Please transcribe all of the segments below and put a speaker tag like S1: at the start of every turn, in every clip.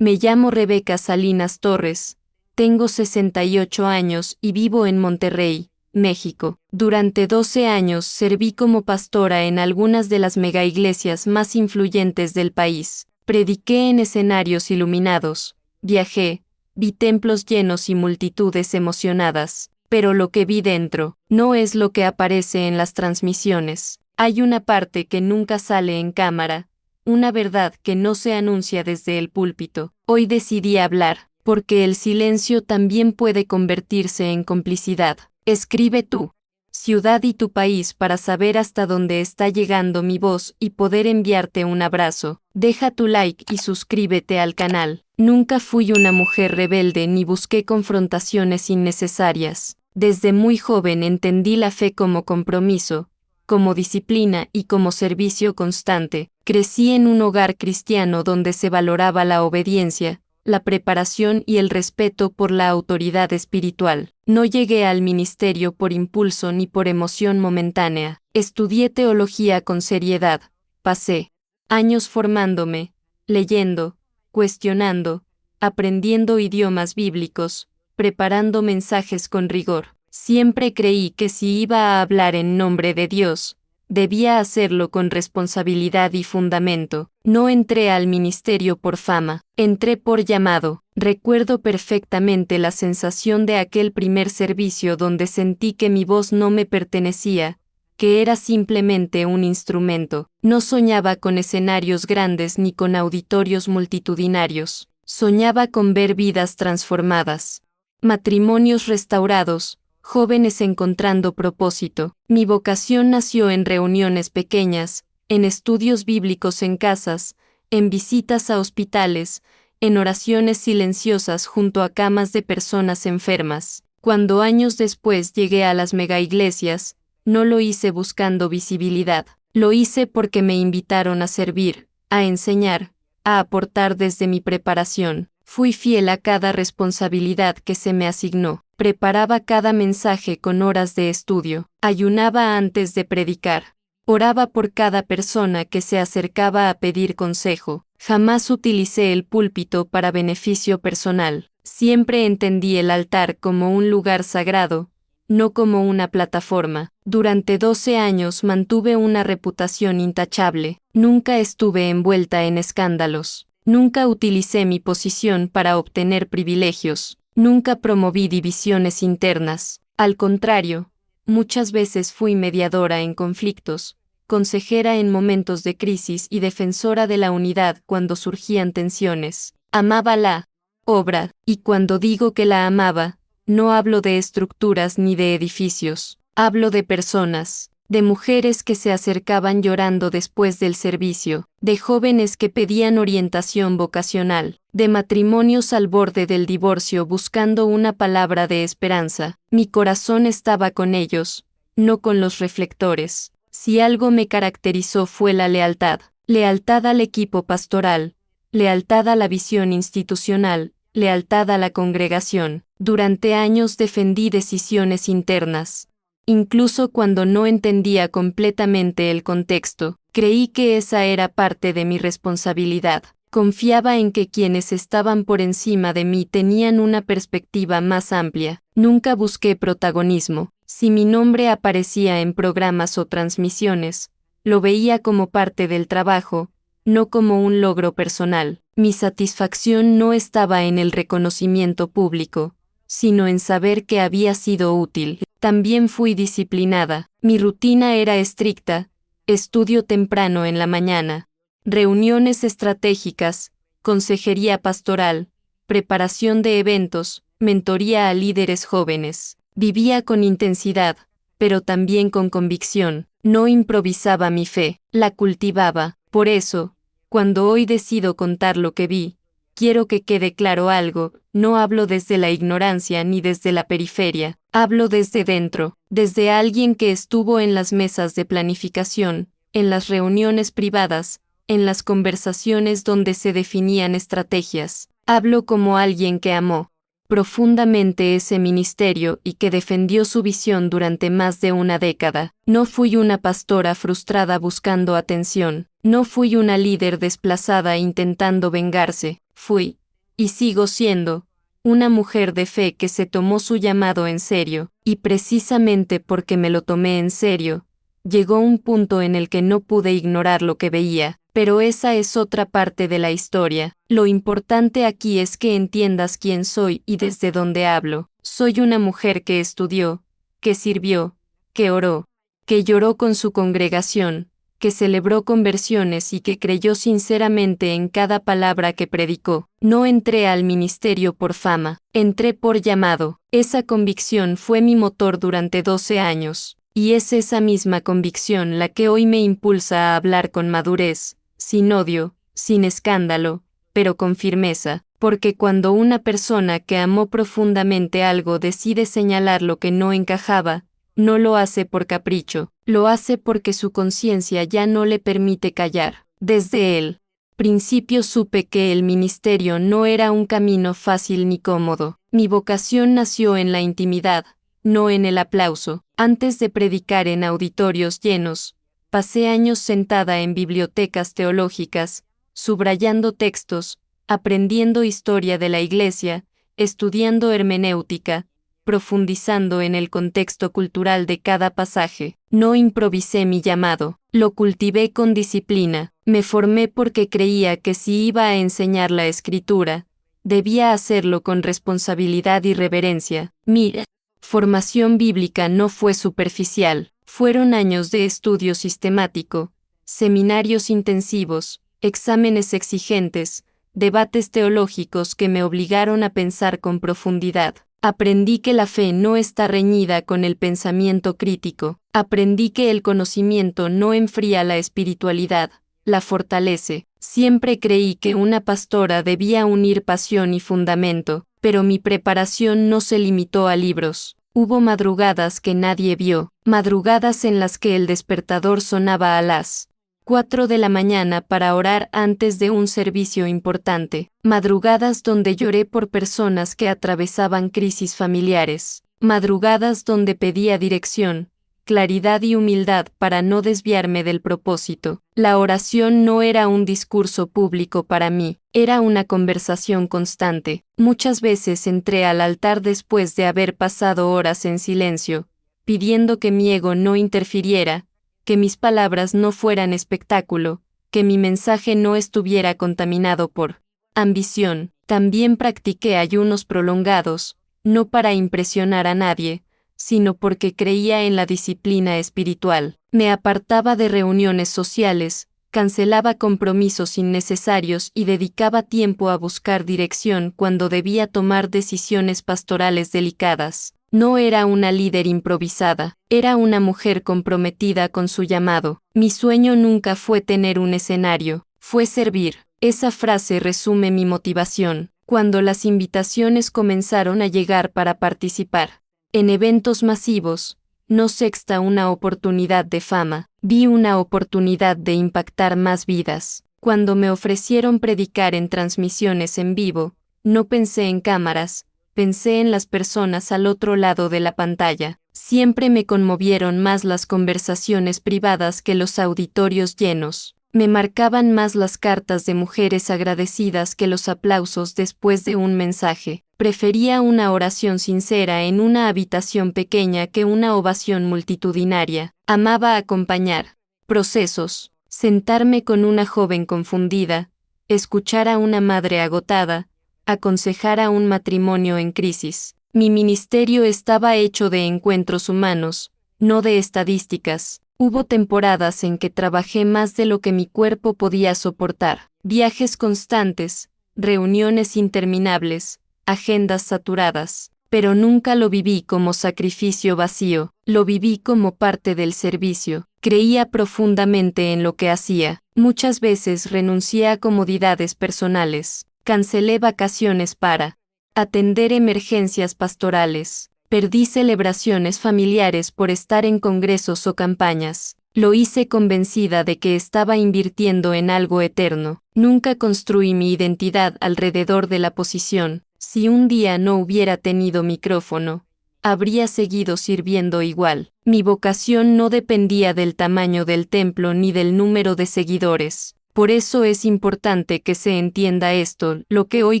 S1: Me llamo Rebeca Salinas Torres, tengo 68 años y vivo en Monterrey, México. Durante 12 años serví como pastora en algunas de las megaiglesias más influyentes del país. Prediqué en escenarios iluminados, viajé, vi templos llenos y multitudes emocionadas, pero lo que vi dentro no es lo que aparece en las transmisiones. Hay una parte que nunca sale en cámara, una verdad que no se anuncia desde el púlpito. Hoy decidí hablar, porque el silencio también puede convertirse en complicidad. Escribe tu ciudad y tu país para saber hasta dónde está llegando mi voz y poder enviarte un abrazo. Deja tu like y suscríbete al canal. Nunca fui una mujer rebelde ni busqué confrontaciones innecesarias. Desde muy joven entendí la fe como compromiso, como disciplina y como servicio constante. Crecí en un hogar cristiano donde se valoraba la obediencia, la preparación y el respeto por la autoridad espiritual. No llegué al ministerio por impulso ni por emoción momentánea. Estudié teología con seriedad. Pasé años formándome, leyendo, cuestionando, aprendiendo idiomas bíblicos, preparando mensajes con rigor. Siempre creí que si iba a hablar en nombre de Dios, debía hacerlo con responsabilidad y fundamento. No entré al ministerio por fama, entré por llamado. Recuerdo perfectamente la sensación de aquel primer servicio donde sentí que mi voz no me pertenecía, que era simplemente un instrumento. No soñaba con escenarios grandes ni con auditorios multitudinarios. Soñaba con ver vidas transformadas, matrimonios restaurados, jóvenes encontrando propósito. Mi vocación nació en reuniones pequeñas, en estudios bíblicos en casas, en visitas a hospitales, en oraciones silenciosas junto a camas de personas enfermas. Cuando años después llegué a las megaiglesias, no lo hice buscando visibilidad. Lo hice porque me invitaron a servir, a enseñar, a aportar desde mi preparación. Fui fiel a cada responsabilidad que se me asignó. Preparaba cada mensaje con horas de estudio. Ayunaba antes de predicar. Oraba por cada persona que se acercaba a pedir consejo. Jamás utilicé el púlpito para beneficio personal. Siempre entendí el altar como un lugar sagrado, no como una plataforma. Durante 12 años mantuve una reputación intachable. Nunca estuve envuelta en escándalos. Nunca utilicé mi posición para obtener privilegios. Nunca promoví divisiones internas. Al contrario, muchas veces fui mediadora en conflictos, consejera en momentos de crisis y defensora de la unidad cuando surgían tensiones. Amaba la obra, y cuando digo que la amaba, no hablo de estructuras ni de edificios. Hablo de personas, de mujeres que se acercaban llorando después del servicio, de jóvenes que pedían orientación vocacional, de matrimonios al borde del divorcio buscando una palabra de esperanza. Mi corazón estaba con ellos, no con los reflectores. Si algo me caracterizó fue la lealtad. Lealtad al equipo pastoral, lealtad a la visión institucional, lealtad a la congregación. Durante años defendí decisiones internas. Incluso cuando no entendía completamente el contexto, creí que esa era parte de mi responsabilidad. Confiaba en que quienes estaban por encima de mí tenían una perspectiva más amplia. Nunca busqué protagonismo. Si mi nombre aparecía en programas o transmisiones, lo veía como parte del trabajo, no como un logro personal. Mi satisfacción no estaba en el reconocimiento público, sino en saber que había sido útil. También fui disciplinada. Mi rutina era estricta: estudio temprano en la mañana, reuniones estratégicas, consejería pastoral, preparación de eventos, mentoría a líderes jóvenes. Vivía con intensidad, pero también con convicción. No improvisaba mi fe, la cultivaba. Por eso, cuando hoy decido contar lo que vi, quiero que quede claro algo: no hablo desde la ignorancia ni desde la periferia, hablo desde dentro, desde alguien que estuvo en las mesas de planificación, en las reuniones privadas, en las conversaciones donde se definían estrategias. Hablo como alguien que amó profundamente ese ministerio y que defendió su visión durante más de una década. No fui una pastora frustrada buscando atención, no fui una líder desplazada intentando vengarse. Fui y sigo siendo, una mujer de fe que se tomó su llamado en serio, y precisamente porque me lo tomé en serio, llegó un punto en el que no pude ignorar lo que veía, pero esa es otra parte de la historia. Lo importante aquí es que entiendas quién soy y desde dónde hablo. Soy una mujer que estudió, que sirvió, que oró, que lloró con su congregación, que celebró conversiones y que creyó sinceramente en cada palabra que predicó. No entré al ministerio por fama, entré por llamado. Esa convicción fue mi motor durante 12 años, y es esa misma convicción la que hoy me impulsa a hablar con madurez, sin odio, sin escándalo, pero con firmeza, porque cuando una persona que amó profundamente algo decide señalar lo que no encajaba, no lo hace por capricho, lo hace porque su conciencia ya no le permite callar. Desde el principio supe que el ministerio no era un camino fácil ni cómodo. Mi vocación nació en la intimidad, no en el aplauso. Antes de predicar en auditorios llenos, pasé años sentada en bibliotecas teológicas, subrayando textos, aprendiendo historia de la Iglesia, estudiando hermenéutica, profundizando en el contexto cultural de cada pasaje. No improvisé mi llamado, lo cultivé con disciplina, me formé porque creía que si iba a enseñar la Escritura, debía hacerlo con responsabilidad y reverencia. Mi formación bíblica no fue superficial, fueron años de estudio sistemático, seminarios intensivos, exámenes exigentes, debates teológicos que me obligaron a pensar con profundidad. Aprendí que la fe no está reñida con el pensamiento crítico. Aprendí que el conocimiento no enfría la espiritualidad, la fortalece. Siempre creí que una pastora debía unir pasión y fundamento, pero mi preparación no se limitó a libros. Hubo madrugadas que nadie vio, madrugadas en las que el despertador sonaba a las 4 de la mañana para orar antes de un servicio importante, madrugadas donde lloré por personas que atravesaban crisis familiares, madrugadas donde pedía dirección, claridad y humildad para no desviarme del propósito. La oración no era un discurso público para mí, era una conversación constante. Muchas veces entré al altar después de haber pasado horas en silencio, pidiendo que mi ego no interfiriera, que mis palabras no fueran espectáculo, que mi mensaje no estuviera contaminado por ambición. También practiqué ayunos prolongados, no para impresionar a nadie, sino porque creía en la disciplina espiritual. Me apartaba de reuniones sociales, cancelaba compromisos innecesarios y dedicaba tiempo a buscar dirección cuando debía tomar decisiones pastorales delicadas. No era una líder improvisada, era una mujer comprometida con su llamado. Mi sueño nunca fue tener un escenario, fue servir. Esa frase resume mi motivación. Cuando las invitaciones comenzaron a llegar para participar en eventos masivos, no sexta una oportunidad de fama, vi una oportunidad de impactar más vidas. Cuando me ofrecieron predicar en transmisiones en vivo, no pensé en cámaras, pensé en las personas al otro lado de la pantalla. Siempre me conmovieron más las conversaciones privadas que los auditorios llenos. Me marcaban más las cartas de mujeres agradecidas que los aplausos después de un mensaje. Prefería una oración sincera en una habitación pequeña que una ovación multitudinaria. Amaba acompañar procesos, sentarme con una joven confundida, escuchar a una madre agotada, aconsejar a un matrimonio en crisis. Mi ministerio estaba hecho de encuentros humanos, no de estadísticas. Hubo temporadas en que trabajé más de lo que mi cuerpo podía soportar. Viajes constantes, reuniones interminables, agendas saturadas. Pero nunca lo viví como sacrificio vacío, lo viví como parte del servicio. Creía profundamente en lo que hacía. Muchas veces renuncié a comodidades personales. Cancelé vacaciones para atender emergencias pastorales. Perdí celebraciones familiares por estar en congresos o campañas. Lo hice convencida de que estaba invirtiendo en algo eterno. Nunca construí mi identidad alrededor de la posición. Si un día no hubiera tenido micrófono, habría seguido sirviendo igual. Mi vocación no dependía del tamaño del templo ni del número de seguidores. Por eso es importante que se entienda esto: lo que hoy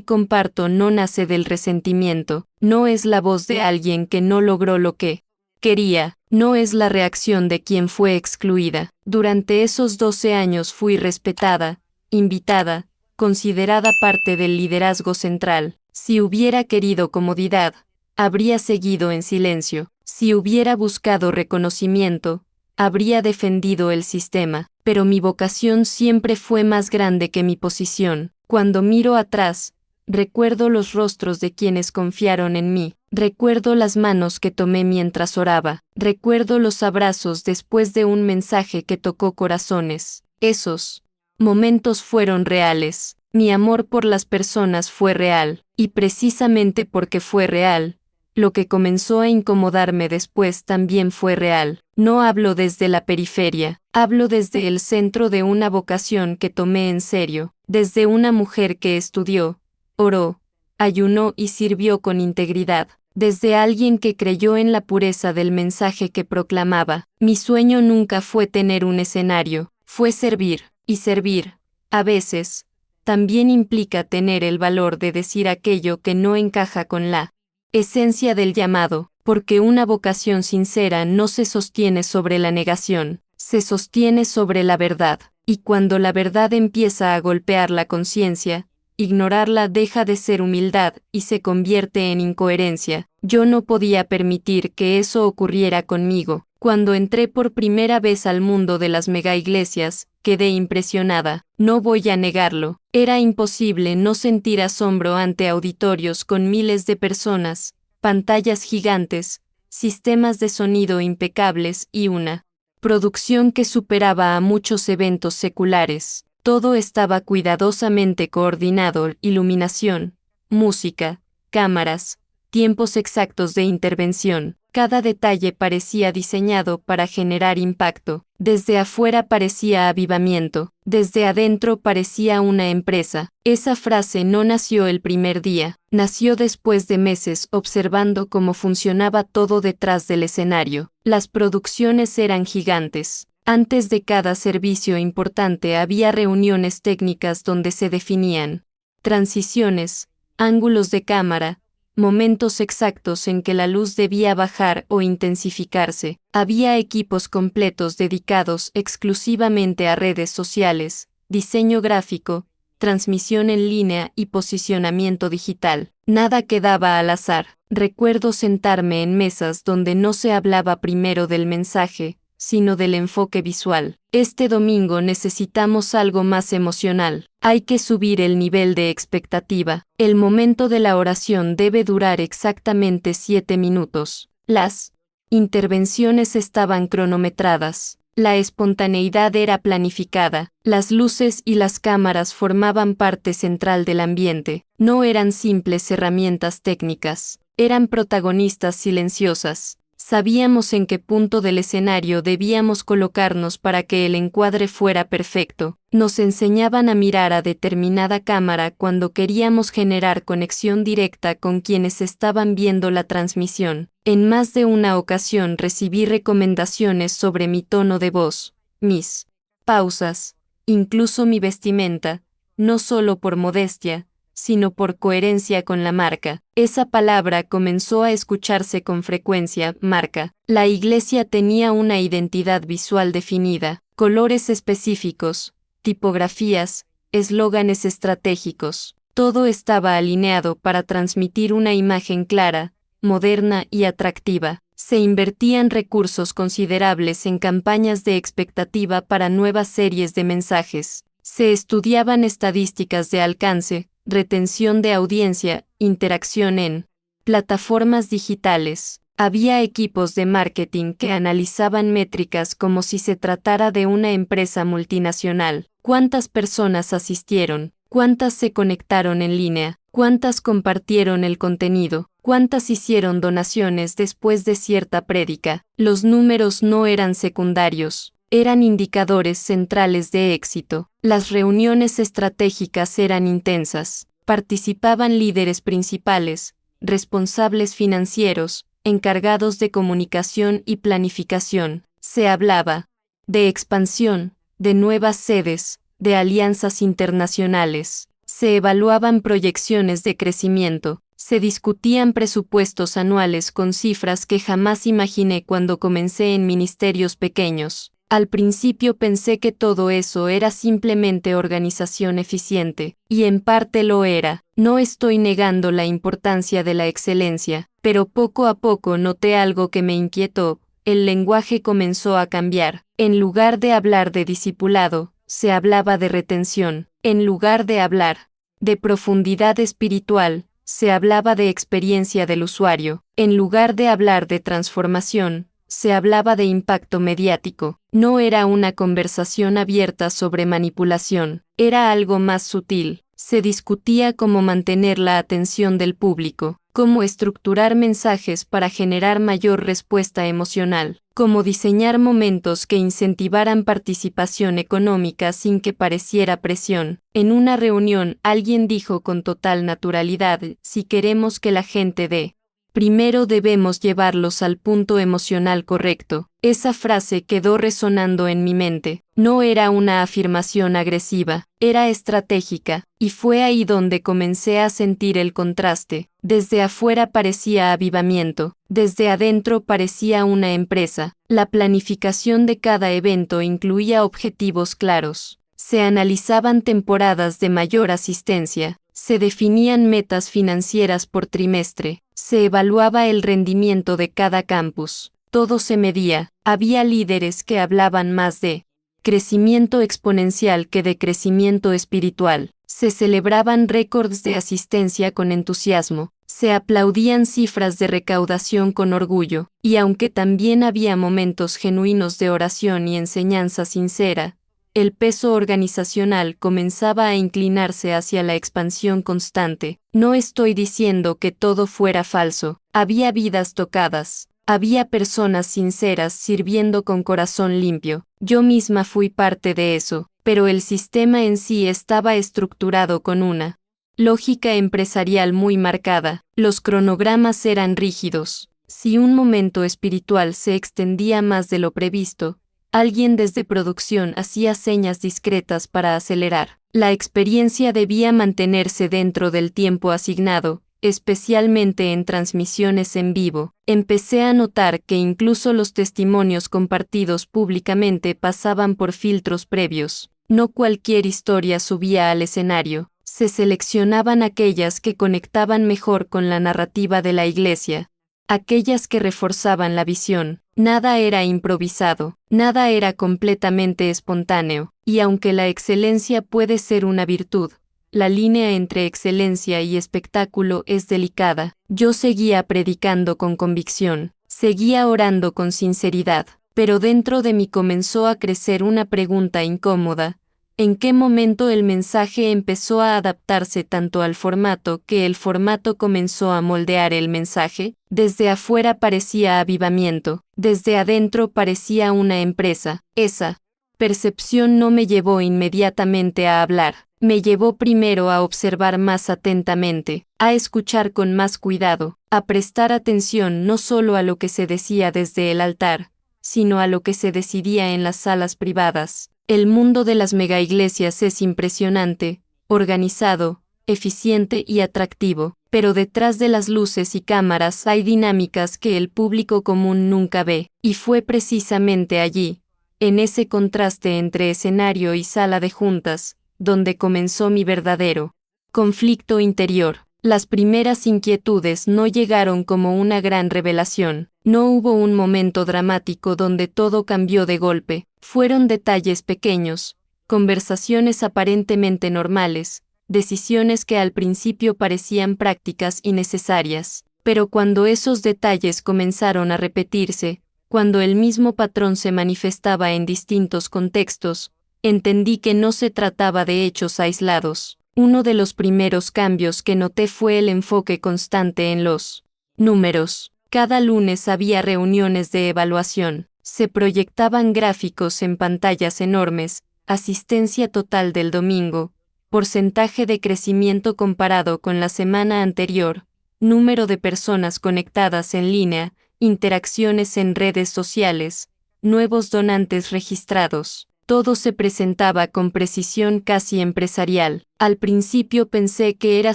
S1: comparto no nace del resentimiento, no es la voz de alguien que no logró lo que quería, no es la reacción de quien fue excluida. Durante esos 12 años fui respetada, invitada, considerada parte del liderazgo central. Si hubiera querido comodidad, habría seguido en silencio. Si hubiera buscado reconocimiento, habría defendido el sistema. Pero mi vocación siempre fue más grande que mi posición. Cuando miro atrás, recuerdo los rostros de quienes confiaron en mí. Recuerdo las manos que tomé mientras oraba. Recuerdo los abrazos después de un mensaje que tocó corazones. Esos momentos fueron reales. Mi amor por las personas fue real. Y precisamente porque fue real, lo que comenzó a incomodarme después también fue real. No hablo desde la periferia, hablo desde el centro de una vocación que tomé en serio, desde una mujer que estudió, oró, ayunó y sirvió con integridad, desde alguien que creyó en la pureza del mensaje que proclamaba. Mi sueño nunca fue tener un escenario, fue servir, y servir, a veces, también implica tener el valor de decir aquello que no encaja con la esencia del llamado, porque una vocación sincera no se sostiene sobre la negación, se sostiene sobre la verdad, y cuando la verdad empieza a golpear la conciencia, ignorarla deja de ser humildad y se convierte en incoherencia. Yo no podía permitir que eso ocurriera conmigo. Cuando entré por primera vez al mundo de las megaiglesias, quedé impresionada, no voy a negarlo. Era imposible no sentir asombro ante auditorios con miles de personas, pantallas gigantes, sistemas de sonido impecables y una producción que superaba a muchos eventos seculares. Todo estaba cuidadosamente coordinado: iluminación, música, cámaras, tiempos exactos de intervención. Cada detalle parecía diseñado para generar impacto. Desde afuera parecía avivamiento, desde adentro parecía una empresa. Esa frase no nació el primer día, nació después de meses observando cómo funcionaba todo detrás del escenario. Las producciones eran gigantes. Antes de cada servicio importante había reuniones técnicas donde se definían transiciones, ángulos de cámara, momentos exactos en que la luz debía bajar o intensificarse. Había equipos completos dedicados exclusivamente a redes sociales, diseño gráfico, transmisión en línea y posicionamiento digital. Nada quedaba al azar. Recuerdo sentarme en mesas donde no se hablaba primero del mensaje, sino del enfoque visual. Este domingo necesitamos algo más emocional. Hay que subir el nivel de expectativa. El momento de la oración debe durar exactamente 7 minutos. Las intervenciones estaban cronometradas. La espontaneidad era planificada. Las luces y las cámaras formaban parte central del ambiente. No eran simples herramientas técnicas. Eran protagonistas silenciosas. Sabíamos en qué punto del escenario debíamos colocarnos para que el encuadre fuera perfecto. Nos enseñaban a mirar a determinada cámara cuando queríamos generar conexión directa con quienes estaban viendo la transmisión. En más de una ocasión recibí recomendaciones sobre mi tono de voz, mis pausas, incluso mi vestimenta, no solo por modestia, sino por coherencia con la marca. Esa palabra comenzó a escucharse con frecuencia: marca. La iglesia tenía una identidad visual definida, colores específicos, tipografías, eslóganes estratégicos. Todo estaba alineado para transmitir una imagen clara, moderna y atractiva. Se invertían recursos considerables en campañas de expectativa para nuevas series de mensajes. Se estudiaban estadísticas de alcance, retención de audiencia, interacción en plataformas digitales. Había equipos de marketing que analizaban métricas como si se tratara de una empresa multinacional. ¿Cuántas personas asistieron? ¿Cuántas se conectaron en línea? ¿Cuántas compartieron el contenido? ¿Cuántas hicieron donaciones después de cierta prédica? Los números no eran secundarios. Eran indicadores centrales de éxito. Las reuniones estratégicas eran intensas. Participaban líderes principales, responsables financieros, encargados de comunicación y planificación. Se hablaba de expansión, de nuevas sedes, de alianzas internacionales. Se evaluaban proyecciones de crecimiento. Se discutían presupuestos anuales con cifras que jamás imaginé cuando comencé en ministerios pequeños. Al principio pensé que todo eso era simplemente organización eficiente, y en parte lo era. No estoy negando la importancia de la excelencia, pero poco a poco noté algo que me inquietó. El lenguaje comenzó a cambiar. En lugar de hablar de discipulado, se hablaba de retención. En lugar de hablar de profundidad espiritual, se hablaba de experiencia del usuario. En lugar de hablar de transformación, se hablaba de impacto mediático. No era una conversación abierta sobre manipulación, era algo más sutil. Se discutía cómo mantener la atención del público, cómo estructurar mensajes para generar mayor respuesta emocional, cómo diseñar momentos que incentivaran participación económica sin que pareciera presión. En una reunión, alguien dijo con total naturalidad, si queremos que la gente dé, primero debemos llevarlos al punto emocional correcto. Esa frase quedó resonando en mi mente. No era una afirmación agresiva, era estratégica, y fue ahí donde comencé a sentir el contraste. Desde afuera parecía avivamiento, desde adentro parecía una empresa. La planificación de cada evento incluía objetivos claros. Se analizaban temporadas de mayor asistencia, se definían metas financieras por trimestre, se evaluaba el rendimiento de cada campus. Todo se medía. Había líderes que hablaban más de crecimiento exponencial que de crecimiento espiritual. Se celebraban récords de asistencia con entusiasmo. Se aplaudían cifras de recaudación con orgullo. Y aunque también había momentos genuinos de oración y enseñanza sincera, el peso organizacional comenzaba a inclinarse hacia la expansión constante. No estoy diciendo que todo fuera falso. Había vidas tocadas. Había personas sinceras sirviendo con corazón limpio. Yo misma fui parte de eso, pero el sistema en sí estaba estructurado con una lógica empresarial muy marcada. Los cronogramas eran rígidos. Si un momento espiritual se extendía más de lo previsto, alguien desde producción hacía señas discretas para acelerar. La experiencia debía mantenerse dentro del tiempo asignado, especialmente en transmisiones en vivo. Empecé a notar que incluso los testimonios compartidos públicamente pasaban por filtros previos. No cualquier historia subía al escenario. Se seleccionaban aquellas que conectaban mejor con la narrativa de la iglesia, aquellas que reforzaban la visión. Nada era improvisado, nada era completamente espontáneo, y aunque la excelencia puede ser una virtud, la línea entre excelencia y espectáculo es delicada. Yo seguía predicando con convicción, seguía orando con sinceridad, pero dentro de mí comenzó a crecer una pregunta incómoda. ¿En qué momento el mensaje empezó a adaptarse tanto al formato que el formato comenzó a moldear el mensaje? Desde afuera parecía avivamiento, desde adentro parecía una empresa. Esa percepción no me llevó inmediatamente a hablar, me llevó primero a observar más atentamente, a escuchar con más cuidado, a prestar atención no solo a lo que se decía desde el altar, sino a lo que se decidía en las salas privadas. El mundo de las megaiglesias es impresionante, organizado, eficiente y atractivo, pero detrás de las luces y cámaras hay dinámicas que el público común nunca ve, y fue precisamente allí, en ese contraste entre escenario y sala de juntas, donde comenzó mi verdadero conflicto interior. Las primeras inquietudes no llegaron como una gran revelación. No hubo un momento dramático donde todo cambió de golpe. Fueron detalles pequeños, conversaciones aparentemente normales, decisiones que al principio parecían prácticas y necesarias. Pero cuando esos detalles comenzaron a repetirse, cuando el mismo patrón se manifestaba en distintos contextos, entendí que no se trataba de hechos aislados. Uno de los primeros cambios que noté fue el enfoque constante en los números. Cada lunes había reuniones de evaluación, se proyectaban gráficos en pantallas enormes, asistencia total del domingo, porcentaje de crecimiento comparado con la semana anterior, número de personas conectadas en línea, interacciones en redes sociales, nuevos donantes registrados. Todo se presentaba con precisión casi empresarial. Al principio pensé que era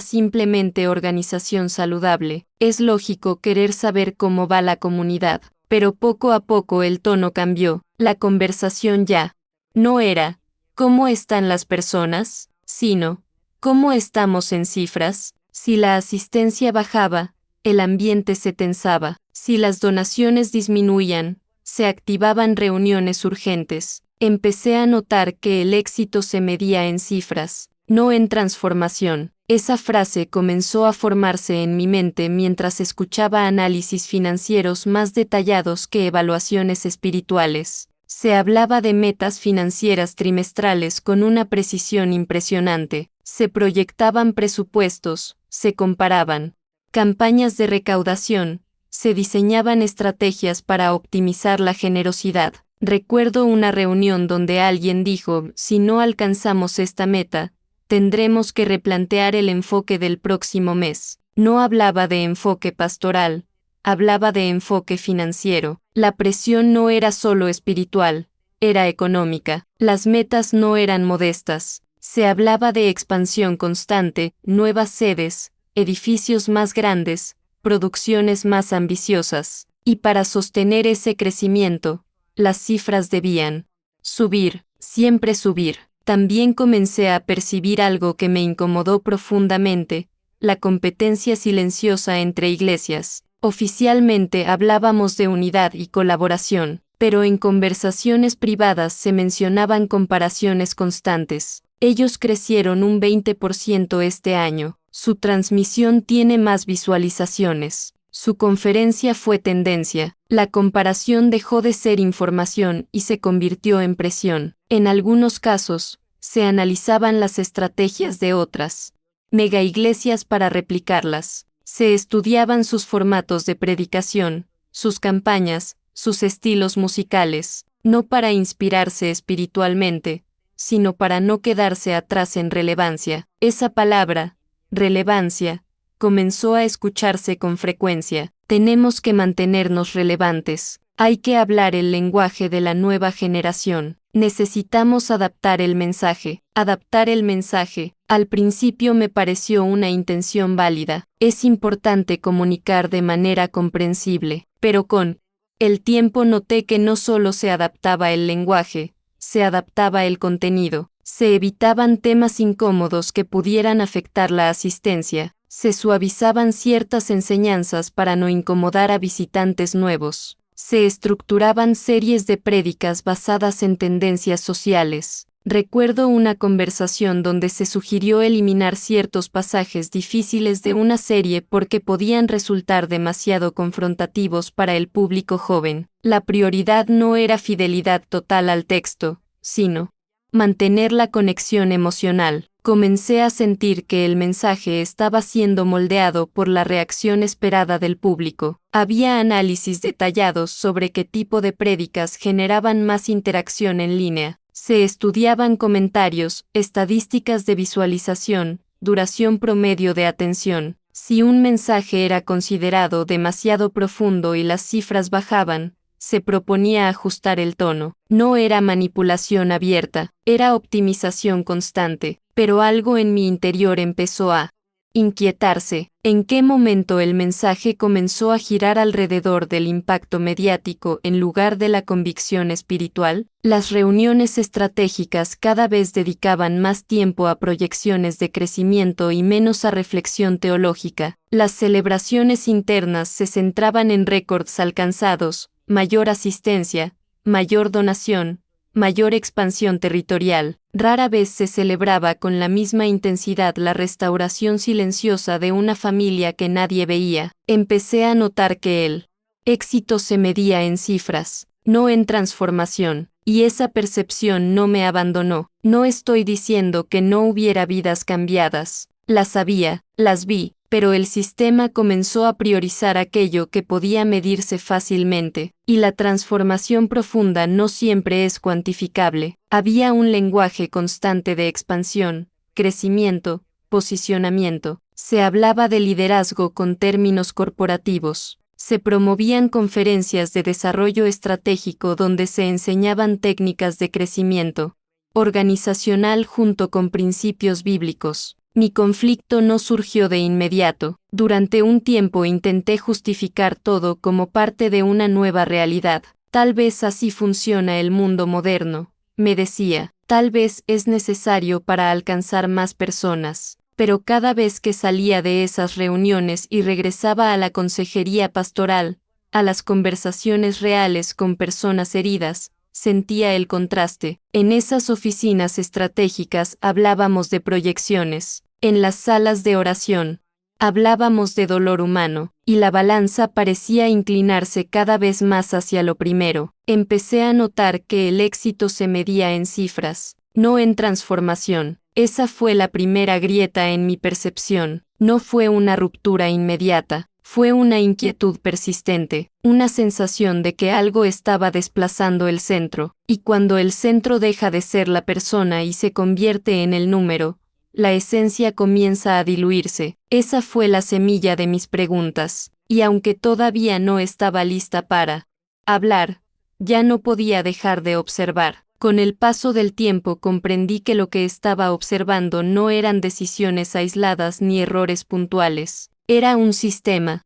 S1: simplemente organización saludable. Es lógico querer saber cómo va la comunidad, pero poco a poco el tono cambió. La conversación ya no era ¿cómo están las personas?, sino ¿cómo estamos en cifras? Si la asistencia bajaba, el ambiente se tensaba. Si las donaciones disminuían, se activaban reuniones urgentes. Empecé a notar que el éxito se medía en cifras, no en transformación. Esa frase comenzó a formarse en mi mente mientras escuchaba análisis financieros más detallados que evaluaciones espirituales. Se hablaba de metas financieras trimestrales con una precisión impresionante. Se proyectaban presupuestos, se comparaban campañas de recaudación, se diseñaban estrategias para optimizar la generosidad. Recuerdo una reunión donde alguien dijo, si no alcanzamos esta meta, tendremos que replantear el enfoque del próximo mes. No hablaba de enfoque pastoral, hablaba de enfoque financiero. La presión no era solo espiritual, era económica. Las metas no eran modestas. Se hablaba de expansión constante, nuevas sedes, edificios más grandes, producciones más ambiciosas. Y para sostener ese crecimiento, las cifras debían subir, siempre subir. También comencé a percibir algo que me incomodó profundamente, la competencia silenciosa entre iglesias. Oficialmente hablábamos de unidad y colaboración, pero en conversaciones privadas se mencionaban comparaciones constantes. Ellos crecieron un 20% este año. Su transmisión tiene más visualizaciones. Su conferencia fue tendencia. La comparación dejó de ser información y se convirtió en presión. En algunos casos, se analizaban las estrategias de otras megaiglesias para replicarlas. Se estudiaban sus formatos de predicación, sus campañas, sus estilos musicales, no para inspirarse espiritualmente, sino para no quedarse atrás en relevancia. Esa palabra, relevancia, comenzó a escucharse con frecuencia. Tenemos que mantenernos relevantes. Hay que hablar el lenguaje de la nueva generación. Necesitamos adaptar el mensaje. Adaptar el mensaje. Al principio me pareció una intención válida. Es importante comunicar de manera comprensible, pero con el tiempo noté que no solo se adaptaba el lenguaje, se adaptaba el contenido. Se evitaban temas incómodos que pudieran afectar la asistencia. Se suavizaban ciertas enseñanzas para no incomodar a visitantes nuevos. Se estructuraban series de prédicas basadas en tendencias sociales. Recuerdo una conversación donde se sugirió eliminar ciertos pasajes difíciles de una serie porque podían resultar demasiado confrontativos para el público joven. La prioridad no era fidelidad total al texto, sino mantener la conexión emocional. Comencé a sentir que el mensaje estaba siendo moldeado por la reacción esperada del público. Había análisis detallados sobre qué tipo de prédicas generaban más interacción en línea. Se estudiaban comentarios, estadísticas de visualización, duración promedio de atención. Si un mensaje era considerado demasiado profundo y las cifras bajaban, se proponía ajustar el tono. No era manipulación abierta, era optimización constante, pero algo en mi interior empezó a inquietarse. ¿En qué momento el mensaje comenzó a girar alrededor del impacto mediático en lugar de la convicción espiritual? Las reuniones estratégicas cada vez dedicaban más tiempo a proyecciones de crecimiento y menos a reflexión teológica. Las celebraciones internas se centraban en récords alcanzados, mayor asistencia, mayor donación, mayor expansión territorial. Rara vez se celebraba con la misma intensidad la restauración silenciosa de una familia que nadie veía. Empecé a notar que el éxito se medía en cifras, no en transformación, y esa percepción no me abandonó. No estoy diciendo que no hubiera vidas cambiadas. Las había, las vi, pero el sistema comenzó a priorizar aquello que podía medirse fácilmente, y la transformación profunda no siempre es cuantificable. Había un lenguaje constante de expansión, crecimiento, posicionamiento. Se hablaba de liderazgo con términos corporativos, Se promovían conferencias de desarrollo estratégico donde se enseñaban técnicas de crecimiento organizacional junto con principios bíblicos. Mi conflicto no surgió de inmediato. Durante un tiempo intenté justificar todo como parte de una nueva realidad. Tal vez así funciona el mundo moderno, me decía. Tal vez es necesario para alcanzar más personas. Pero cada vez que salía de esas reuniones y regresaba a la consejería pastoral, a las conversaciones reales con personas heridas, sentía el contraste. En esas oficinas estratégicas hablábamos de proyecciones. En las salas de oración, hablábamos de dolor humano, y la balanza parecía inclinarse cada vez más hacia lo primero. Empecé a notar que el éxito se medía en cifras, no en transformación. Esa fue la primera grieta en mi percepción. No fue una ruptura inmediata, fue una inquietud persistente, una sensación de que algo estaba desplazando el centro, y cuando el centro deja de ser la persona y se convierte en el número, la esencia comienza a diluirse. Esa fue la semilla de mis preguntas, y aunque todavía no estaba lista para hablar, ya no podía dejar de observar. Con el paso del tiempo comprendí que lo que estaba observando no eran decisiones aisladas ni errores puntuales. Era un sistema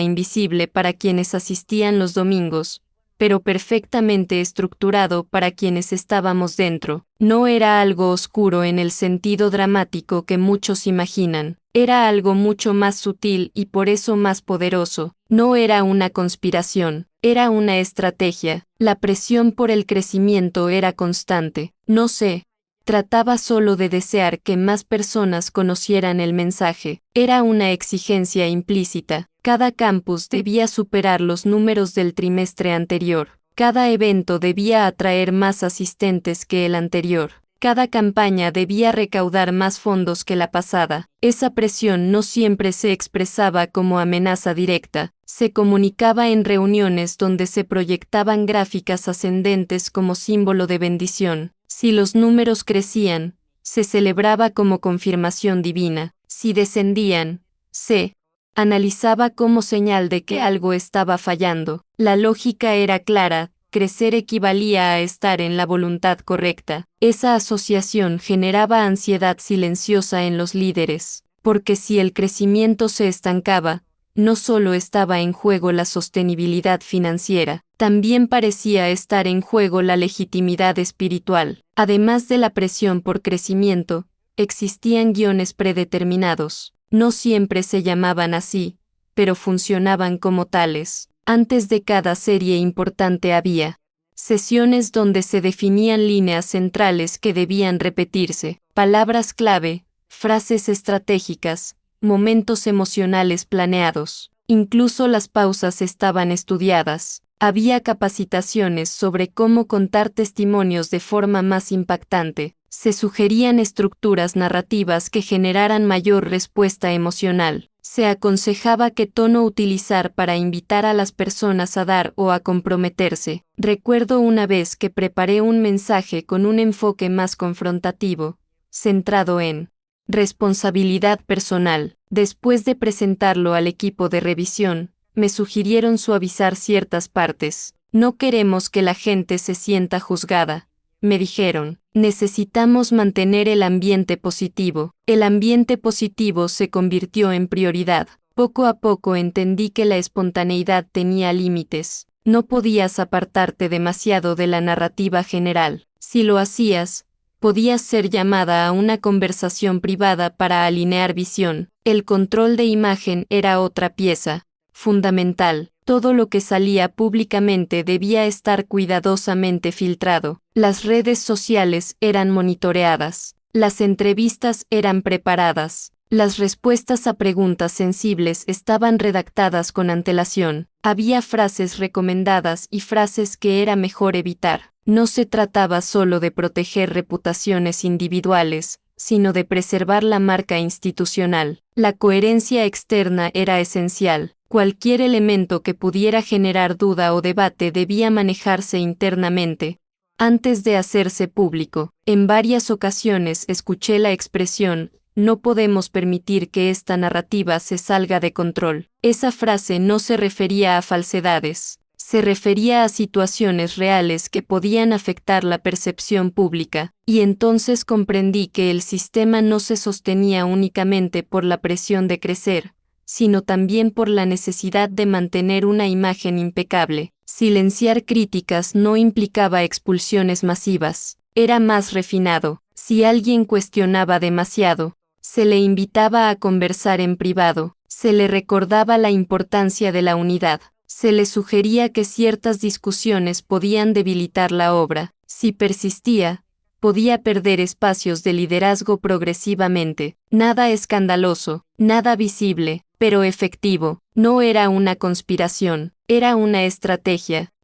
S1: invisible para quienes asistían los domingos, pero perfectamente estructurado para quienes estábamos dentro. No era algo oscuro en el sentido dramático que muchos imaginan. Era algo mucho más sutil y por eso más poderoso. No era una conspiración, era una estrategia. La presión por el crecimiento era constante. No sé. Trataba solo de desear que más personas conocieran el mensaje. Era una exigencia implícita. Cada campus debía superar los números del trimestre anterior. Cada evento debía atraer más asistentes que el anterior. Cada campaña debía recaudar más fondos que la pasada. Esa presión no siempre se expresaba como amenaza directa. Se comunicaba en reuniones donde se proyectaban gráficas ascendentes como símbolo de bendición. Si los números crecían, se celebraba como confirmación divina. Si descendían, se analizaba como señal de que algo estaba fallando. La lógica era clara, crecer equivalía a estar en la voluntad correcta. Esa asociación generaba ansiedad silenciosa en los líderes, porque si el crecimiento se estancaba, no solo estaba en juego la sostenibilidad financiera, también parecía estar en juego la legitimidad espiritual. Además de la presión por crecimiento, existían guiones predeterminados. No siempre se llamaban así, pero funcionaban como tales. Antes de cada serie importante había sesiones donde se definían líneas centrales que debían repetirse, palabras clave, frases estratégicas, momentos emocionales planeados. Incluso las pausas estaban estudiadas. Había capacitaciones sobre cómo contar testimonios de forma más impactante. Se sugerían estructuras narrativas que generaran mayor respuesta emocional. Se aconsejaba qué tono utilizar para invitar a las personas a dar o a comprometerse. Recuerdo una vez que preparé un mensaje con un enfoque más confrontativo, centrado en responsabilidad personal. Después de presentarlo al equipo de revisión, me sugirieron suavizar ciertas partes. No queremos que la gente se sienta juzgada, me dijeron. Necesitamos mantener el ambiente positivo. El ambiente positivo se convirtió en prioridad. Poco a poco entendí que la espontaneidad tenía límites. No podías apartarte demasiado de la narrativa general. Si lo hacías, podías ser llamada a una conversación privada para alinear visión. El control de imagen era otra pieza fundamental. Todo lo que salía públicamente debía estar cuidadosamente filtrado. Las redes sociales eran monitoreadas. Las entrevistas eran preparadas. Las respuestas a preguntas sensibles estaban redactadas con antelación. Había frases recomendadas y frases que era mejor evitar. No se trataba solo de proteger reputaciones individuales, sino de preservar la marca institucional. La coherencia externa era esencial. Cualquier elemento que pudiera generar duda o debate debía manejarse internamente, antes de hacerse público. En varias ocasiones escuché la expresión, no podemos permitir que esta narrativa se salga de control. Esa frase no se refería a falsedades, se refería a situaciones reales que podían afectar la percepción pública, y entonces comprendí que el sistema no se sostenía únicamente por la presión de crecer, sino también por la necesidad de mantener una imagen impecable. Silenciar críticas no implicaba expulsiones masivas, era más refinado. Si alguien cuestionaba demasiado, se le invitaba a conversar en privado, se le recordaba la importancia de la unidad, se le sugería que ciertas discusiones podían debilitar la obra. Si persistía, podía perder espacios de liderazgo progresivamente. Nada escandaloso, nada visible, pero efectivo. No era una conspiración, era una estrategia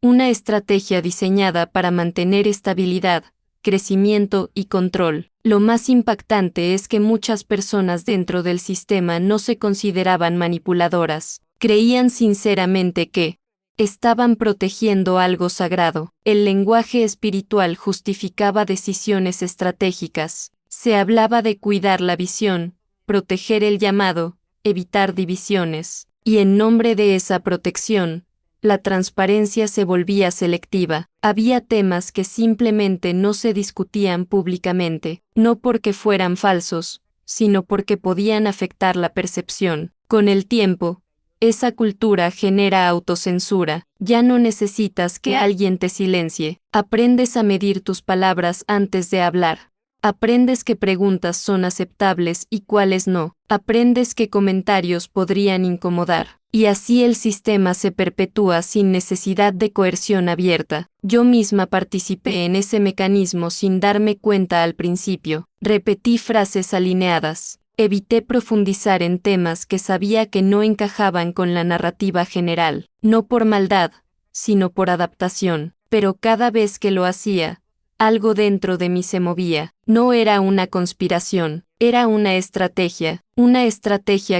S1: diseñada para mantener estabilidad, crecimiento y control. Lo más impactante es que muchas personas dentro del sistema no se consideraban manipuladoras. Creían sinceramente que estaban protegiendo algo sagrado. El lenguaje espiritual justificaba decisiones estratégicas. Se hablaba de cuidar la visión, proteger el llamado, evitar divisiones. Y en nombre de esa protección, la transparencia se volvía selectiva. Había temas que simplemente no se discutían públicamente, no porque fueran falsos, sino porque podían afectar la percepción. Con el tiempo, esa cultura genera autocensura. Ya no necesitas que alguien te silencie. Aprendes a medir tus palabras antes de hablar. Aprendes qué preguntas son aceptables y cuáles no. Aprendes qué comentarios podrían incomodar. Y así el sistema se perpetúa sin necesidad de coerción abierta. Yo misma participé en ese mecanismo sin darme cuenta al principio. Repetí frases alineadas. Evité profundizar en temas que sabía que no encajaban con la narrativa general. No por maldad, sino por adaptación. Pero cada vez que lo hacía, algo dentro de mí se movía. No era una conspiración, era una estrategia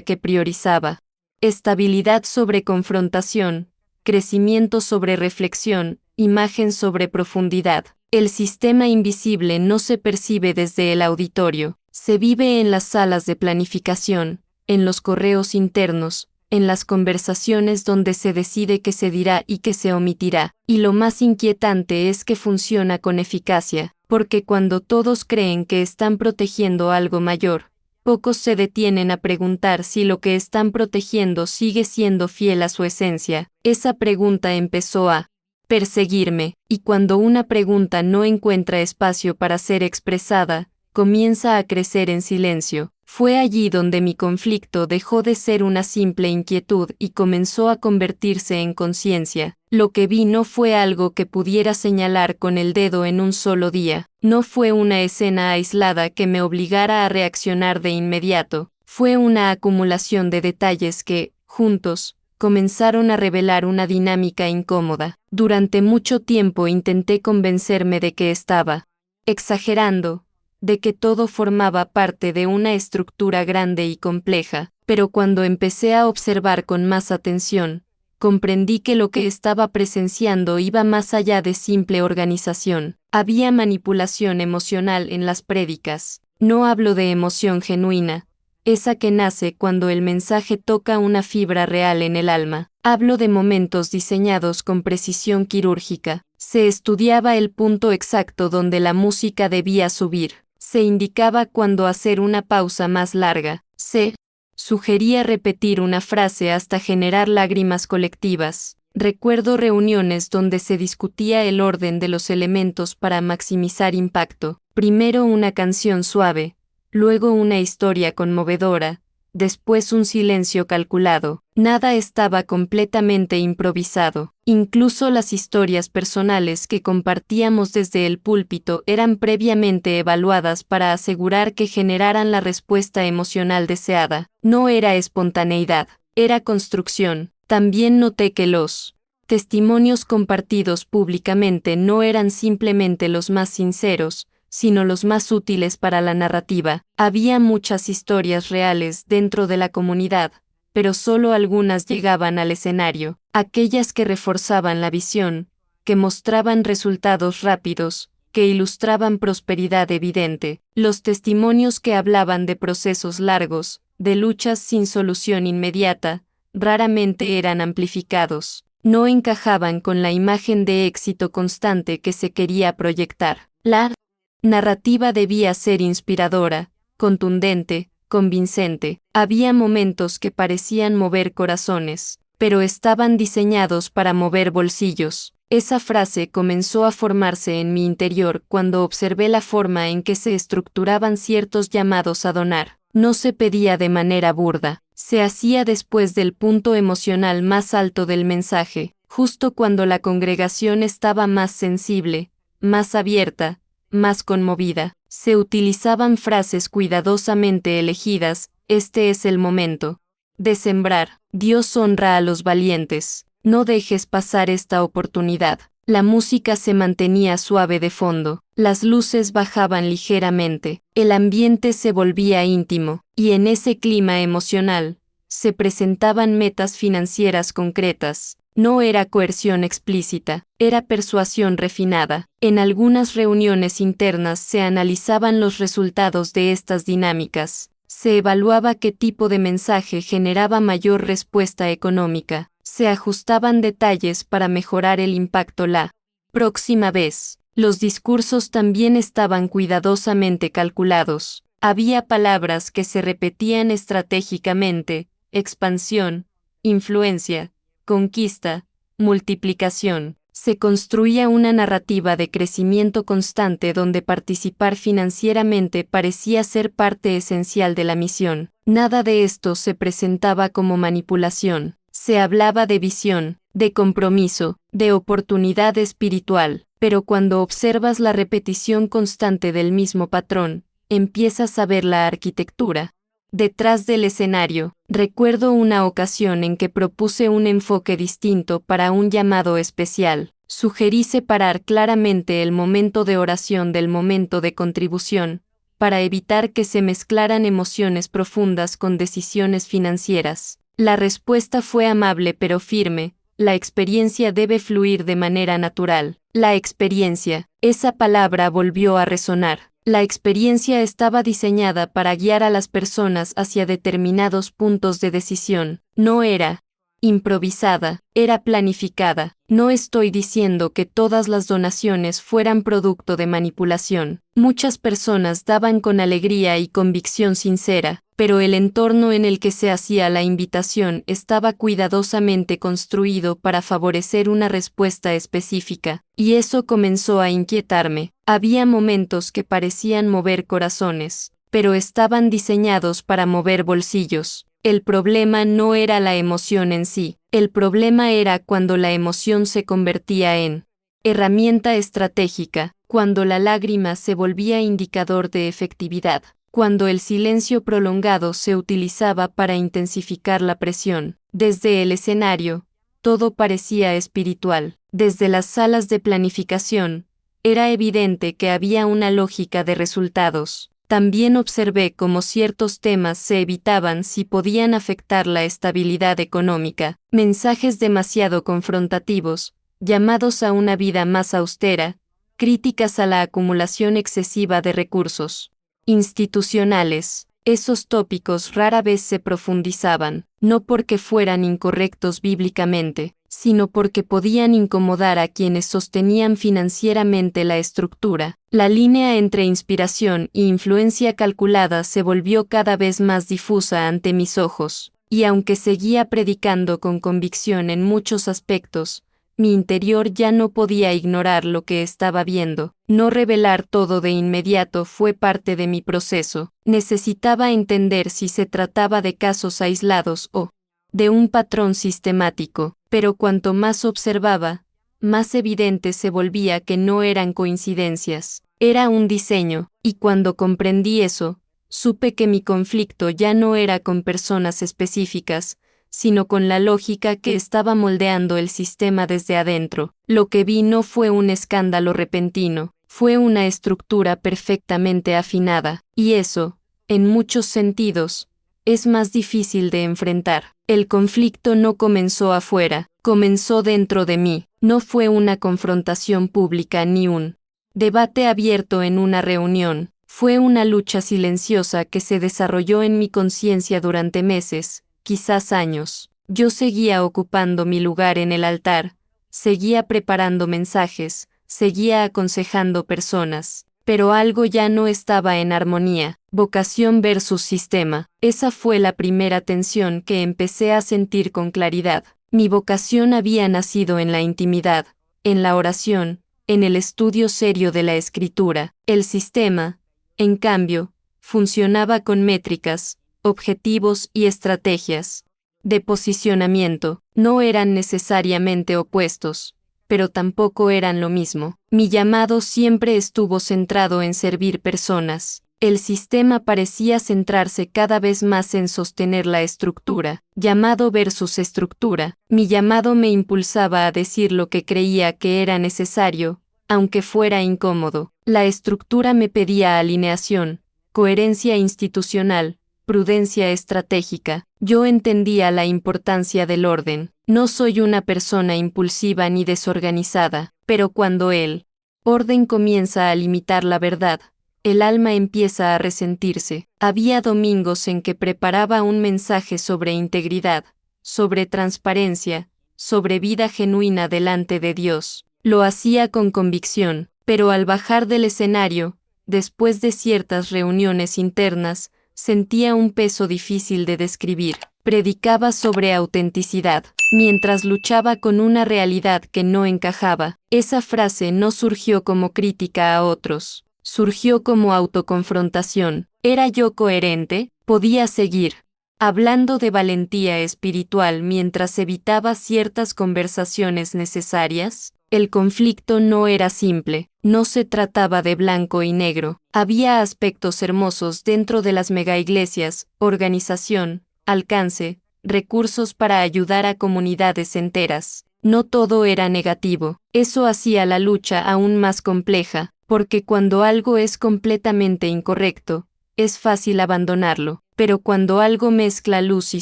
S1: que priorizaba estabilidad sobre confrontación, crecimiento sobre reflexión, imagen sobre profundidad. El sistema invisible no se percibe desde el auditorio, se vive en las salas de planificación, en los correos internos, en las conversaciones donde se decide qué se dirá y qué se omitirá. Y lo más inquietante es que funciona con eficacia, porque cuando todos creen que están protegiendo algo mayor, pocos se detienen a preguntar si lo que están protegiendo sigue siendo fiel a su esencia. Esa pregunta empezó a perseguirme, y cuando una pregunta no encuentra espacio para ser expresada, comienza a crecer en silencio. Fue allí donde mi conflicto dejó de ser una simple inquietud y comenzó a convertirse en conciencia. Lo que vi no fue algo que pudiera señalar con el dedo en un solo día. No fue una escena aislada que me obligara a reaccionar de inmediato. Fue una acumulación de detalles que, juntos, comenzaron a revelar una dinámica incómoda. Durante mucho tiempo intenté convencerme de que estaba exagerando, de que todo formaba parte de una estructura grande y compleja, pero cuando empecé a observar con más atención, comprendí que lo que estaba presenciando iba más allá de simple organización. Había manipulación emocional en las prédicas. No hablo de emoción genuina, esa que nace cuando el mensaje toca una fibra real en el alma. Hablo de momentos diseñados con precisión quirúrgica. Se estudiaba el punto exacto donde la música debía subir. Se indicaba cuándo hacer una pausa más larga. Se sugería repetir una frase hasta generar lágrimas colectivas. Recuerdo reuniones donde se discutía el orden de los elementos para maximizar impacto. Primero una canción suave, luego una historia conmovedora, después un silencio calculado. Nada estaba completamente improvisado. Incluso las historias personales que compartíamos desde el púlpito eran previamente evaluadas para asegurar que generaran la respuesta emocional deseada. No era espontaneidad, era construcción. También noté que los testimonios compartidos públicamente no eran simplemente los más sinceros, sino los más útiles para la narrativa. Había muchas historias reales dentro de la comunidad, pero solo algunas llegaban al escenario, aquellas que reforzaban la visión, que mostraban resultados rápidos, que ilustraban prosperidad evidente, los testimonios que hablaban de procesos largos, de luchas sin solución inmediata, raramente eran amplificados. No encajaban con la imagen de éxito constante que se quería proyectar. La narrativa debía ser inspiradora, contundente, convincente. Había momentos que parecían mover corazones, pero estaban diseñados para mover bolsillos. Esa frase comenzó a formarse en mi interior cuando observé la forma en que se estructuraban ciertos llamados a donar. No se pedía de manera burda, se hacía después del punto emocional más alto del mensaje, justo cuando la congregación estaba más sensible, más abierta, más conmovida. Se utilizaban frases cuidadosamente elegidas: este es el momento de sembrar. Dios honra a los valientes. No dejes pasar esta oportunidad. La música se mantenía suave de fondo, las luces bajaban ligeramente, el ambiente se volvía íntimo, y en ese clima emocional, se presentaban metas financieras concretas. No era coerción explícita, era persuasión refinada. En algunas reuniones internas se analizaban los resultados de estas dinámicas. Se evaluaba qué tipo de mensaje generaba mayor respuesta económica. Se ajustaban detalles para mejorar el impacto la próxima vez. Los discursos también estaban cuidadosamente calculados. Había palabras que se repetían estratégicamente: expansión, influencia, conquista, multiplicación. Se construía una narrativa de crecimiento constante donde participar financieramente parecía ser parte esencial de la misión. Nada de esto se presentaba como manipulación. Se hablaba de visión, de compromiso, de oportunidad espiritual, pero cuando observas la repetición constante del mismo patrón, empiezas a ver la arquitectura detrás del escenario. Recuerdo una ocasión en que propuse un enfoque distinto para un llamado especial. Sugerí separar claramente el momento de oración del momento de contribución, para evitar que se mezclaran emociones profundas con decisiones financieras. La respuesta fue amable pero firme: la experiencia debe fluir de manera natural. La experiencia, esa palabra volvió a resonar. La experiencia estaba diseñada para guiar a las personas hacia determinados puntos de decisión. No era improvisada, era planificada. No estoy diciendo que todas las donaciones fueran producto de manipulación. Muchas personas daban con alegría y convicción sincera, pero el entorno en el que se hacía la invitación estaba cuidadosamente construido para favorecer una respuesta específica, y eso comenzó a inquietarme. Había momentos que parecían mover corazones, pero estaban diseñados para mover bolsillos. El problema no era la emoción en sí, el problema era cuando la emoción se convertía en herramienta estratégica, cuando la lágrima se volvía indicador de efectividad, cuando el silencio prolongado se utilizaba para intensificar la presión. Desde el escenario, todo parecía espiritual. Desde las salas de planificación, era evidente que había una lógica de resultados. También observé cómo ciertos temas se evitaban si podían afectar la estabilidad económica. Mensajes demasiado confrontativos, llamados a una vida más austera, críticas a la acumulación excesiva de recursos institucionales. Esos tópicos rara vez se profundizaban, no porque fueran incorrectos bíblicamente, sino porque podían incomodar a quienes sostenían financieramente la estructura. La línea entre inspiración y influencia calculada se volvió cada vez más difusa ante mis ojos, y aunque seguía predicando con convicción en muchos aspectos, mi interior ya no podía ignorar lo que estaba viendo. No revelar todo de inmediato fue parte de mi proceso. Necesitaba entender si se trataba de casos aislados o de un patrón sistemático, pero cuanto más observaba, más evidente se volvía que no eran coincidencias. Era un diseño, y cuando comprendí eso, supe que mi conflicto ya no era con personas específicas, sino con la lógica que estaba moldeando el sistema desde adentro. Lo que vi no fue un escándalo repentino, fue una estructura perfectamente afinada, y eso, en muchos sentidos, es más difícil de enfrentar. El conflicto no comenzó afuera, comenzó dentro de mí. No fue una confrontación pública ni un Debate abierto en una reunión. Fue una lucha silenciosa que se desarrolló en mi conciencia durante meses, quizás años. Yo seguía ocupando mi lugar en el altar, seguía preparando mensajes, seguía aconsejando personas. Pero algo ya no estaba en armonía. Vocación versus sistema. Esa fue la primera tensión que empecé a sentir con claridad. Mi vocación había nacido en la intimidad, en la oración, en el estudio serio de la escritura. El sistema, en cambio, funcionaba con métricas, objetivos y estrategias de posicionamiento. No eran necesariamente opuestos, pero tampoco eran lo mismo. Mi llamado siempre estuvo centrado en servir personas. El sistema parecía centrarse cada vez más en sostener la estructura. Llamado versus estructura. Mi llamado me impulsaba a decir lo que creía que era necesario, aunque fuera incómodo. La estructura me pedía alineación, coherencia institucional, prudencia estratégica. Yo entendía la importancia del orden. No soy una persona impulsiva ni desorganizada, pero cuando el orden comienza a limitar la verdad, el alma empieza a resentirse. Había domingos en que preparaba un mensaje sobre integridad, sobre transparencia, sobre vida genuina delante de Dios. Lo hacía con convicción, pero al bajar del escenario, después de ciertas reuniones internas, sentía un peso difícil de describir. Predicaba sobre autenticidad, mientras luchaba con una realidad que no encajaba. Esa frase no surgió como crítica a otros, surgió como autoconfrontación. ¿Era yo coherente? ¿Podía seguir hablando de valentía espiritual mientras evitaba ciertas conversaciones necesarias? El conflicto no era simple, no se trataba de blanco y negro. Había aspectos hermosos dentro de las megaiglesias, organización, alcance, recursos para ayudar a comunidades enteras. No todo era negativo. Eso hacía la lucha aún más compleja, porque cuando algo es completamente incorrecto, es fácil abandonarlo. Pero cuando algo mezcla luz y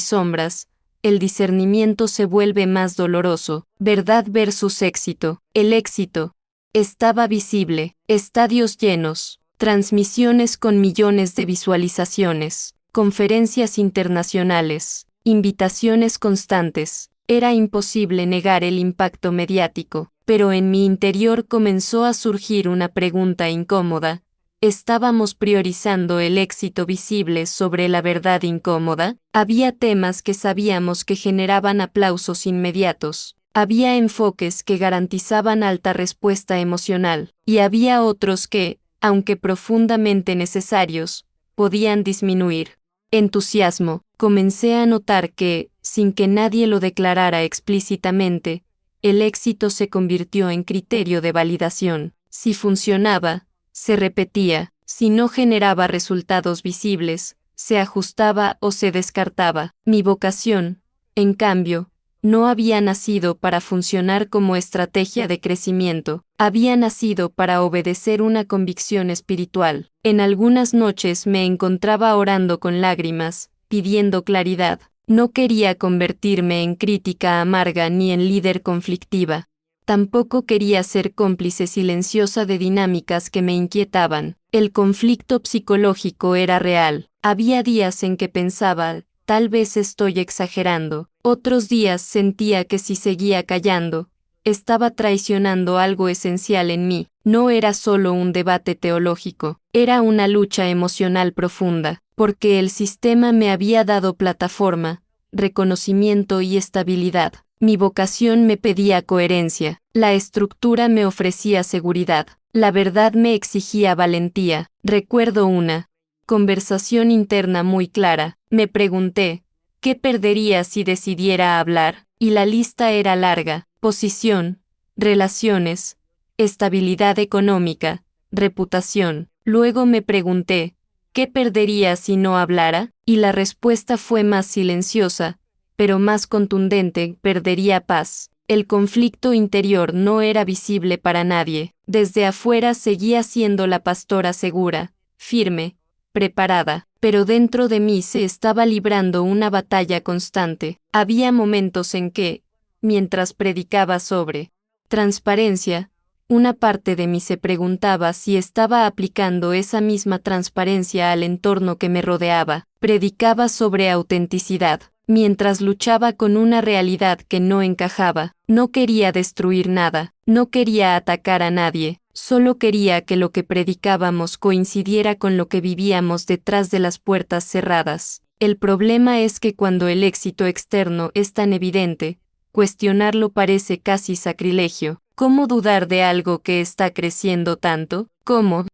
S1: sombras, el discernimiento se vuelve más doloroso. Verdad versus éxito. El éxito estaba visible, estadios llenos, transmisiones con millones de visualizaciones, conferencias internacionales, invitaciones constantes. Era imposible negar el impacto mediático, pero en mi interior comenzó a surgir una pregunta incómoda. ¿Estábamos priorizando el éxito visible sobre la verdad incómoda? Había temas que sabíamos que generaban aplausos inmediatos. Había enfoques que garantizaban alta respuesta emocional, y había otros que, aunque profundamente necesarios, podían disminuir entusiasmo. Comencé a notar que, sin que nadie lo declarara explícitamente, el éxito se convirtió en criterio de validación. Si funcionaba, se repetía. Si no generaba resultados visibles, se ajustaba o se descartaba. Mi vocación, en cambio, no había nacido para funcionar como estrategia de crecimiento, había nacido para obedecer una convicción espiritual. En algunas noches me encontraba orando con lágrimas, pidiendo claridad. No quería convertirme en crítica amarga ni en líder conflictiva. Tampoco quería ser cómplice silenciosa de dinámicas que me inquietaban. El conflicto psicológico era real. Había días en que pensaba, tal vez estoy exagerando. Otros días sentía que si seguía callando, estaba traicionando algo esencial en mí. No era solo un debate teológico, era una lucha emocional profunda, porque el sistema me había dado plataforma, reconocimiento y estabilidad. Mi vocación me pedía coherencia, la estructura me ofrecía seguridad, la verdad me exigía valentía. Recuerdo una conversación interna muy clara. Me pregunté, ¿qué perdería si decidiera hablar? Y la lista era larga: posición, relaciones, estabilidad económica, reputación. Luego me pregunté, ¿qué perdería si no hablara? Y la respuesta fue más silenciosa, pero más contundente: perdería paz. El conflicto interior no era visible para nadie. Desde afuera seguía siendo la pastora segura, firme, preparada, pero dentro de mí se estaba librando una batalla constante. Había momentos en que, mientras predicaba sobre transparencia, una parte de mí se preguntaba si estaba aplicando esa misma transparencia al entorno que me rodeaba. Predicaba sobre autenticidad, mientras luchaba con una realidad que no encajaba. No quería destruir nada, no quería atacar a nadie, solo quería que lo que predicábamos coincidiera con lo que vivíamos detrás de las puertas cerradas. El problema es que cuando el éxito externo es tan evidente, cuestionarlo parece casi sacrilegio. ¿Cómo dudar de algo que está creciendo tanto? ¿Cómo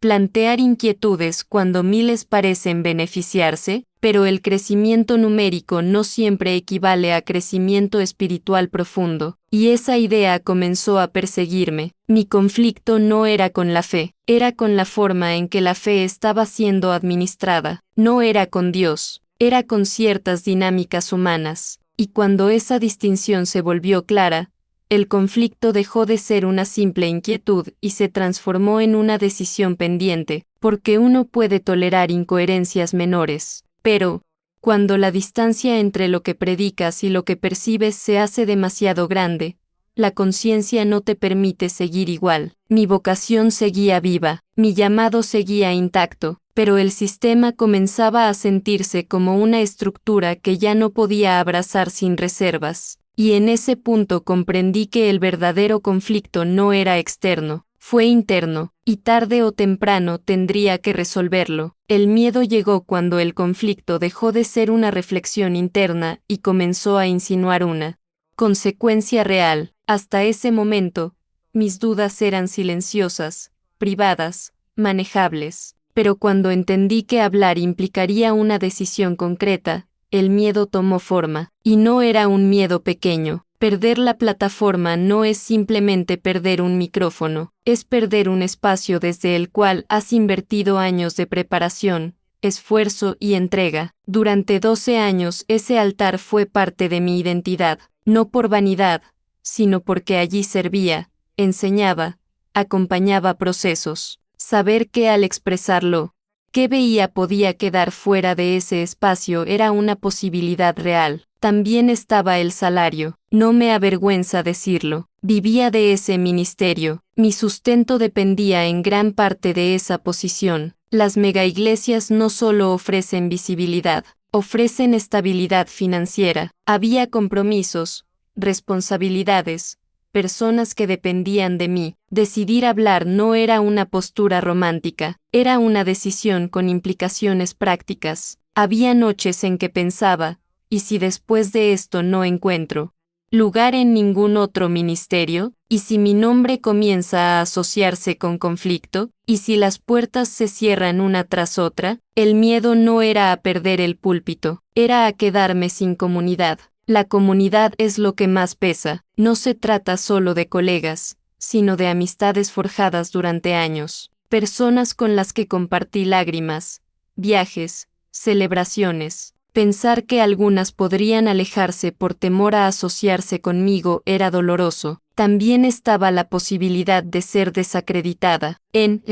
S1: plantear inquietudes cuando miles parecen beneficiarse? Pero el crecimiento numérico no siempre equivale a crecimiento espiritual profundo, y esa idea comenzó a perseguirme. Mi conflicto no era con la fe, era con la forma en que la fe estaba siendo administrada. No era con Dios, era con ciertas dinámicas humanas. Y cuando esa distinción se volvió clara, el conflicto dejó de ser una simple inquietud y se transformó en una decisión pendiente, porque uno puede tolerar incoherencias menores. Pero, cuando la distancia entre lo que predicas y lo que percibes se hace demasiado grande, la conciencia no te permite seguir igual. Mi vocación seguía viva, mi llamado seguía intacto, pero el sistema comenzaba a sentirse como una estructura que ya no podía abrazar sin reservas. Y en ese punto comprendí que el verdadero conflicto no era externo, fue interno, y tarde o temprano tendría que resolverlo. El miedo llegó cuando el conflicto dejó de ser una reflexión interna y comenzó a insinuar una consecuencia real. Hasta ese momento, mis dudas eran silenciosas, privadas, manejables. Pero cuando entendí que hablar implicaría una decisión concreta, el miedo tomó forma, y no era un miedo pequeño. Perder la plataforma no es simplemente perder un micrófono, es perder un espacio desde el cual has invertido años de preparación, esfuerzo y entrega. Durante 12 años ese altar fue parte de mi identidad, no por vanidad, sino porque allí servía, enseñaba, acompañaba procesos. Saber que al expresarlo, que veía podía quedar fuera de ese espacio era una posibilidad real. También estaba el salario, no me avergüenza decirlo. Vivía de ese ministerio, mi sustento dependía en gran parte de esa posición. Las megaiglesias no solo ofrecen visibilidad, ofrecen estabilidad financiera. Había compromisos, responsabilidades, personas que dependían de mí. Decidir hablar no era una postura romántica, era una decisión con implicaciones prácticas. Había noches en que pensaba, ¿y si después de esto no encuentro lugar en ningún otro ministerio? ¿Y si mi nombre comienza a asociarse con conflicto? ¿Y si las puertas se cierran una tras otra? El miedo no era a perder el púlpito, era a quedarme sin comunidad. La comunidad es lo que más pesa. No se trata solo de colegas, sino de amistades forjadas durante años, personas con las que compartí lágrimas, viajes, celebraciones. Pensar que algunas podrían alejarse por temor a asociarse conmigo era doloroso. También estaba la posibilidad de ser desacreditada. En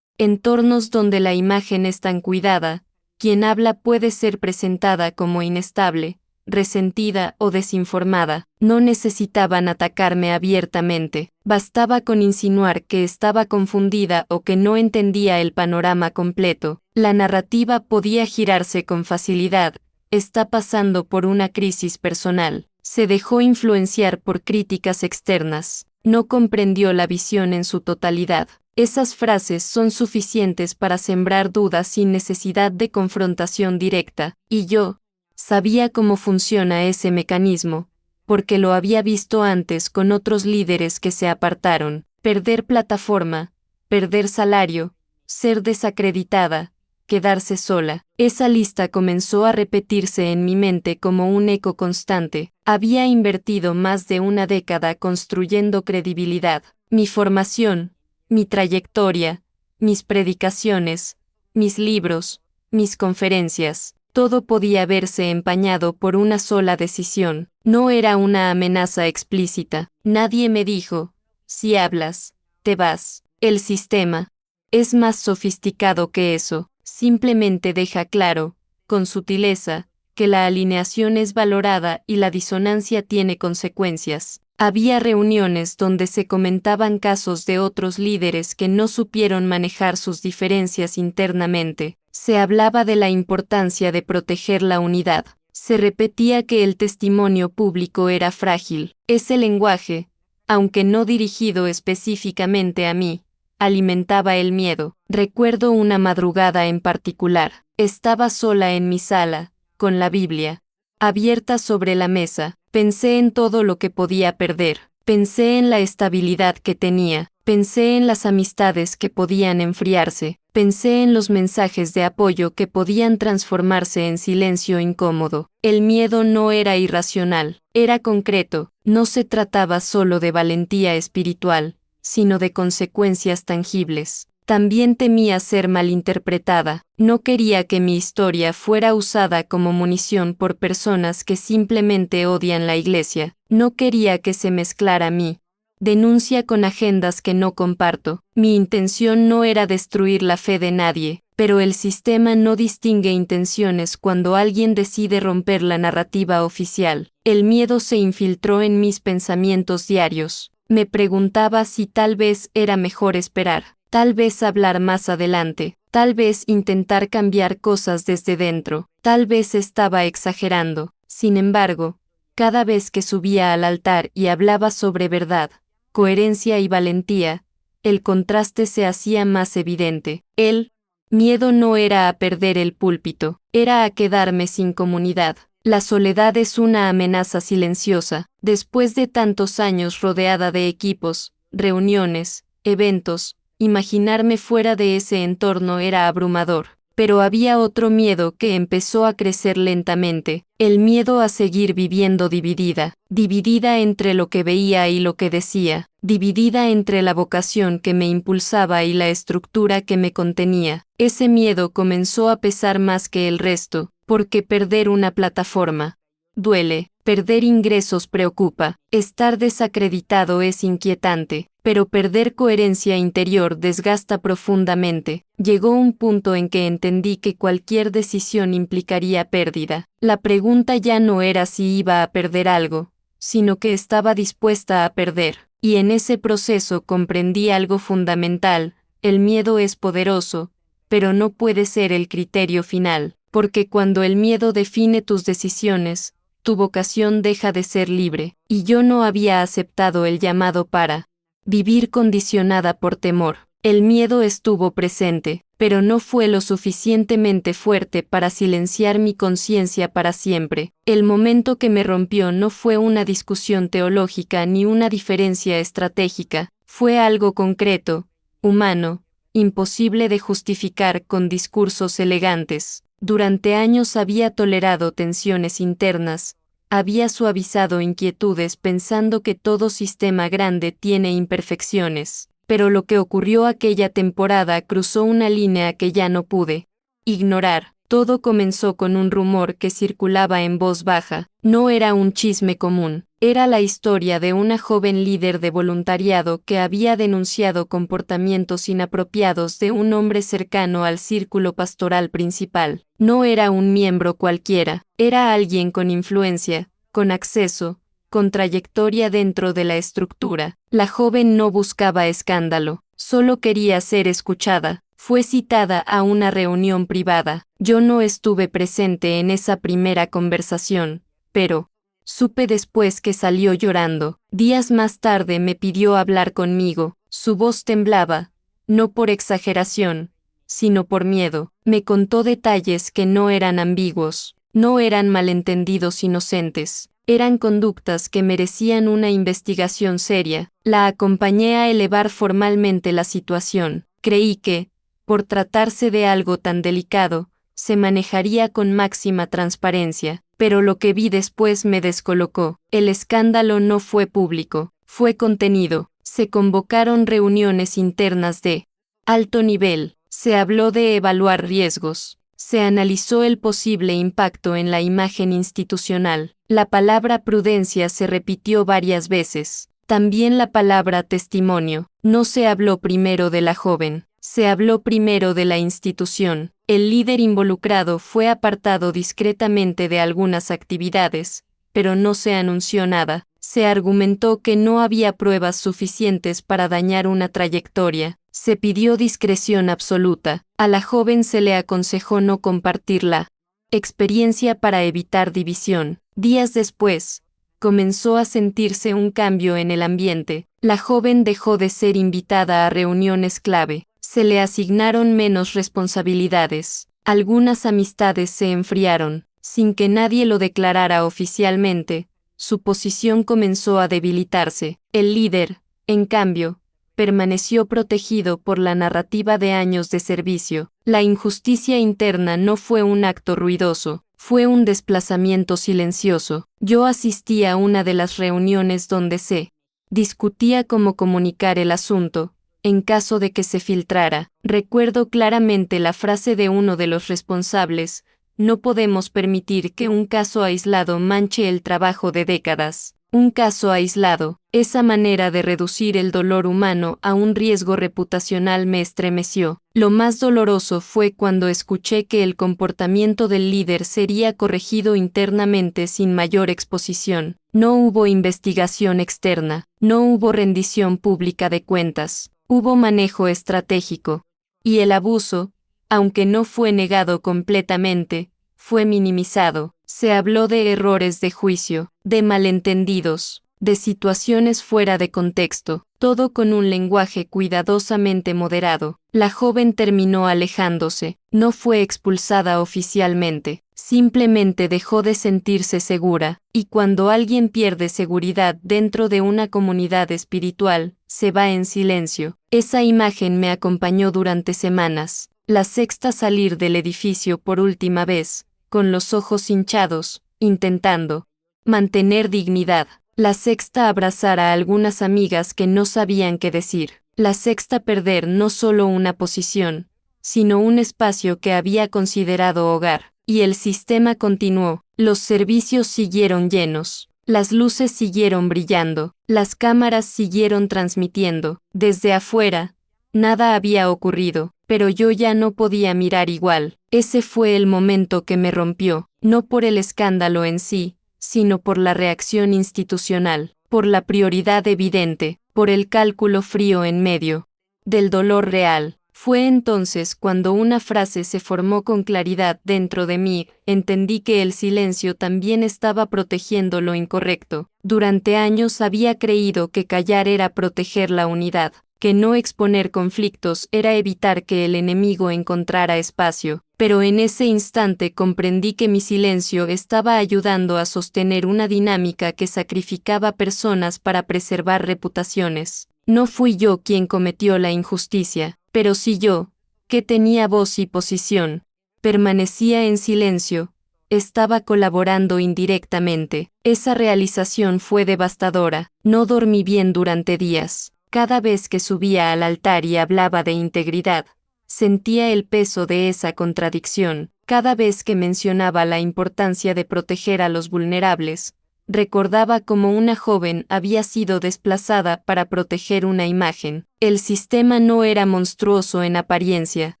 S1: entornos donde la imagen es tan cuidada, quien habla puede ser presentada como inestable, resentida o desinformada. No necesitaban atacarme abiertamente, bastaba con insinuar que estaba confundida o que no entendía el panorama completo. La narrativa podía girarse con facilidad. Está pasando por una crisis personal. Se dejó influenciar por críticas externas. No comprendió la visión en su totalidad. Esas frases son suficientes para sembrar dudas sin necesidad de confrontación directa, y yo sabía cómo funciona ese mecanismo, porque lo había visto antes con otros líderes que se apartaron. Perder plataforma, perder salario, ser desacreditada, quedarse sola. Esa lista comenzó a repetirse en mi mente como un eco constante. Había invertido más de una década construyendo credibilidad. Mi formación, mi trayectoria, mis predicaciones, mis libros, mis conferencias, todo podía verse empañado por una sola decisión. No era una amenaza explícita. Nadie me dijo, si hablas, te vas. El sistema es más sofisticado que eso. Simplemente deja claro, con sutileza, que la alineación es valorada y la disonancia tiene consecuencias. Había reuniones donde se comentaban casos de otros líderes que no supieron manejar sus diferencias internamente. Se hablaba de la importancia de proteger la unidad. Se repetía que el testimonio público era frágil. Ese lenguaje, aunque no dirigido específicamente a mí, alimentaba el miedo. Recuerdo una madrugada en particular. Estaba sola en mi sala, con la Biblia abierta sobre la mesa. Pensé en todo lo que podía perder. Pensé en la estabilidad que tenía. Pensé en las amistades que podían enfriarse. Pensé en los mensajes de apoyo que podían transformarse en silencio incómodo. El miedo no era irracional, era concreto. No se trataba solo de valentía espiritual, sino de consecuencias tangibles. También temía ser malinterpretada. No quería que mi historia fuera usada como munición por personas que simplemente odian la Iglesia. No quería que se mezclara mi denuncia con agendas que no comparto. Mi intención no era destruir la fe de nadie, pero el sistema no distingue intenciones cuando alguien decide romper la narrativa oficial. El miedo se infiltró en mis pensamientos diarios. Me preguntaba si tal vez era mejor esperar. Tal vez hablar más adelante, tal vez intentar cambiar cosas desde dentro, tal vez estaba exagerando. Sin embargo, cada vez que subía al altar y hablaba sobre verdad, coherencia y valentía, el contraste se hacía más evidente. El miedo no era a perder el púlpito, era a quedarme sin comunidad. La soledad es una amenaza silenciosa. Después de tantos años rodeada de equipos, reuniones, eventos, imaginarme fuera de ese entorno era abrumador, pero había otro miedo que empezó a crecer lentamente, el miedo a seguir viviendo dividida entre lo que veía y lo que decía, dividida entre la vocación que me impulsaba y la estructura que me contenía. Ese miedo comenzó a pesar más que el resto, porque perder una plataforma duele, perder ingresos preocupa, estar desacreditado es inquietante, pero perder coherencia interior desgasta profundamente. Llegó un punto en que entendí que cualquier decisión implicaría pérdida. La pregunta ya no era si iba a perder algo, sino que estaba dispuesta a perder. Y en ese proceso comprendí algo fundamental: el miedo es poderoso, pero no puede ser el criterio final, porque cuando el miedo define tus decisiones, tu vocación deja de ser libre. Y yo no había aceptado el llamado para vivir condicionada por temor. El miedo estuvo presente, pero no fue lo suficientemente fuerte para silenciar mi conciencia para siempre. El momento que me rompió no fue una discusión teológica ni una diferencia estratégica, fue algo concreto, humano, imposible de justificar con discursos elegantes. Durante años había tolerado tensiones internas, había suavizado inquietudes pensando que todo sistema grande tiene imperfecciones, pero lo que ocurrió aquella temporada cruzó una línea que ya no pude ignorar. Todo comenzó con un rumor que circulaba en voz baja. No era un chisme común, era la historia de una joven líder de voluntariado que había denunciado comportamientos inapropiados de un hombre cercano al círculo pastoral principal. No era un miembro cualquiera, era alguien con influencia, con acceso, con trayectoria dentro de la estructura. La joven no buscaba escándalo, solo quería ser escuchada. Fue citada a una reunión privada. Yo no estuve presente en esa primera conversación, pero supe después que salió llorando. Días más tarde me pidió hablar conmigo. Su voz temblaba, no por exageración, sino por miedo. Me contó detalles que no eran ambiguos, no eran malentendidos inocentes, eran conductas que merecían una investigación seria. La acompañé a elevar formalmente la situación. Creí que, por tratarse de algo tan delicado, se manejaría con máxima transparencia, pero lo que vi después me descolocó. El escándalo no fue público, fue contenido. Se convocaron reuniones internas de alto nivel, se habló de evaluar riesgos, se analizó el posible impacto en la imagen institucional. La palabra prudencia se repitió varias veces, también la palabra testimonio. No se habló primero de la joven, se habló primero de la institución. El líder involucrado fue apartado discretamente de algunas actividades, pero no se anunció nada. Se argumentó que no había pruebas suficientes para dañar una trayectoria. Se pidió discreción absoluta. A la joven se le aconsejó no compartir la experiencia para evitar división. Días después, comenzó a sentirse un cambio en el ambiente. La joven dejó de ser invitada a reuniones clave. Se le asignaron menos responsabilidades. Algunas amistades se enfriaron. Sin que nadie lo declarara oficialmente, su posición comenzó a debilitarse. El líder, en cambio, permaneció protegido por la narrativa de años de servicio. La injusticia interna no fue un acto ruidoso, fue un desplazamiento silencioso. Yo asistí a una de las reuniones donde se discutía cómo comunicar el asunto, en caso de que se filtrara. Recuerdo claramente la frase de uno de los responsables: no podemos permitir que un caso aislado manche el trabajo de décadas. Un caso aislado, esa manera de reducir el dolor humano a un riesgo reputacional me estremeció. Lo más doloroso fue cuando escuché que el comportamiento del líder sería corregido internamente sin mayor exposición. No hubo investigación externa, no hubo rendición pública de cuentas, hubo manejo estratégico. Y el abuso, aunque no fue negado completamente, fue minimizado. Se habló de errores de juicio, de malentendidos, de situaciones fuera de contexto, todo con un lenguaje cuidadosamente moderado. La joven terminó alejándose, no fue expulsada oficialmente, simplemente dejó de sentirse segura, y cuando alguien pierde seguridad dentro de una comunidad espiritual, se va en silencio. Esa imagen me acompañó durante semanas. La sexta salir del edificio por última vez, con los ojos hinchados, intentando mantener dignidad. La sexta abrazar a algunas amigas que no sabían qué decir. La sexta perder no solo una posición, sino un espacio que había considerado hogar. Y el sistema continuó. Los servicios siguieron llenos. Las luces siguieron brillando. Las cámaras siguieron transmitiendo. Desde afuera, nada había ocurrido, pero yo ya no podía mirar igual. Ese fue el momento que me rompió, no por el escándalo en sí, sino por la reacción institucional, por la prioridad evidente, por el cálculo frío en medio del dolor real. Fue entonces cuando una frase se formó con claridad dentro de mí. Entendí que el silencio también estaba protegiendo lo incorrecto. Durante años había creído que callar era proteger la unidad, que no exponer conflictos era evitar que el enemigo encontrara espacio, pero en ese instante comprendí que mi silencio estaba ayudando a sostener una dinámica que sacrificaba personas para preservar reputaciones. No fui yo quien cometió la injusticia, pero sí yo, que tenía voz y posición, permanecía en silencio, estaba colaborando indirectamente. Esa realización fue devastadora. No dormí bien durante días. Cada vez que subía al altar y hablaba de integridad, sentía el peso de esa contradicción. Cada vez que mencionaba la importancia de proteger a los vulnerables, recordaba cómo una joven había sido desplazada para proteger una imagen. El sistema no era monstruoso en apariencia,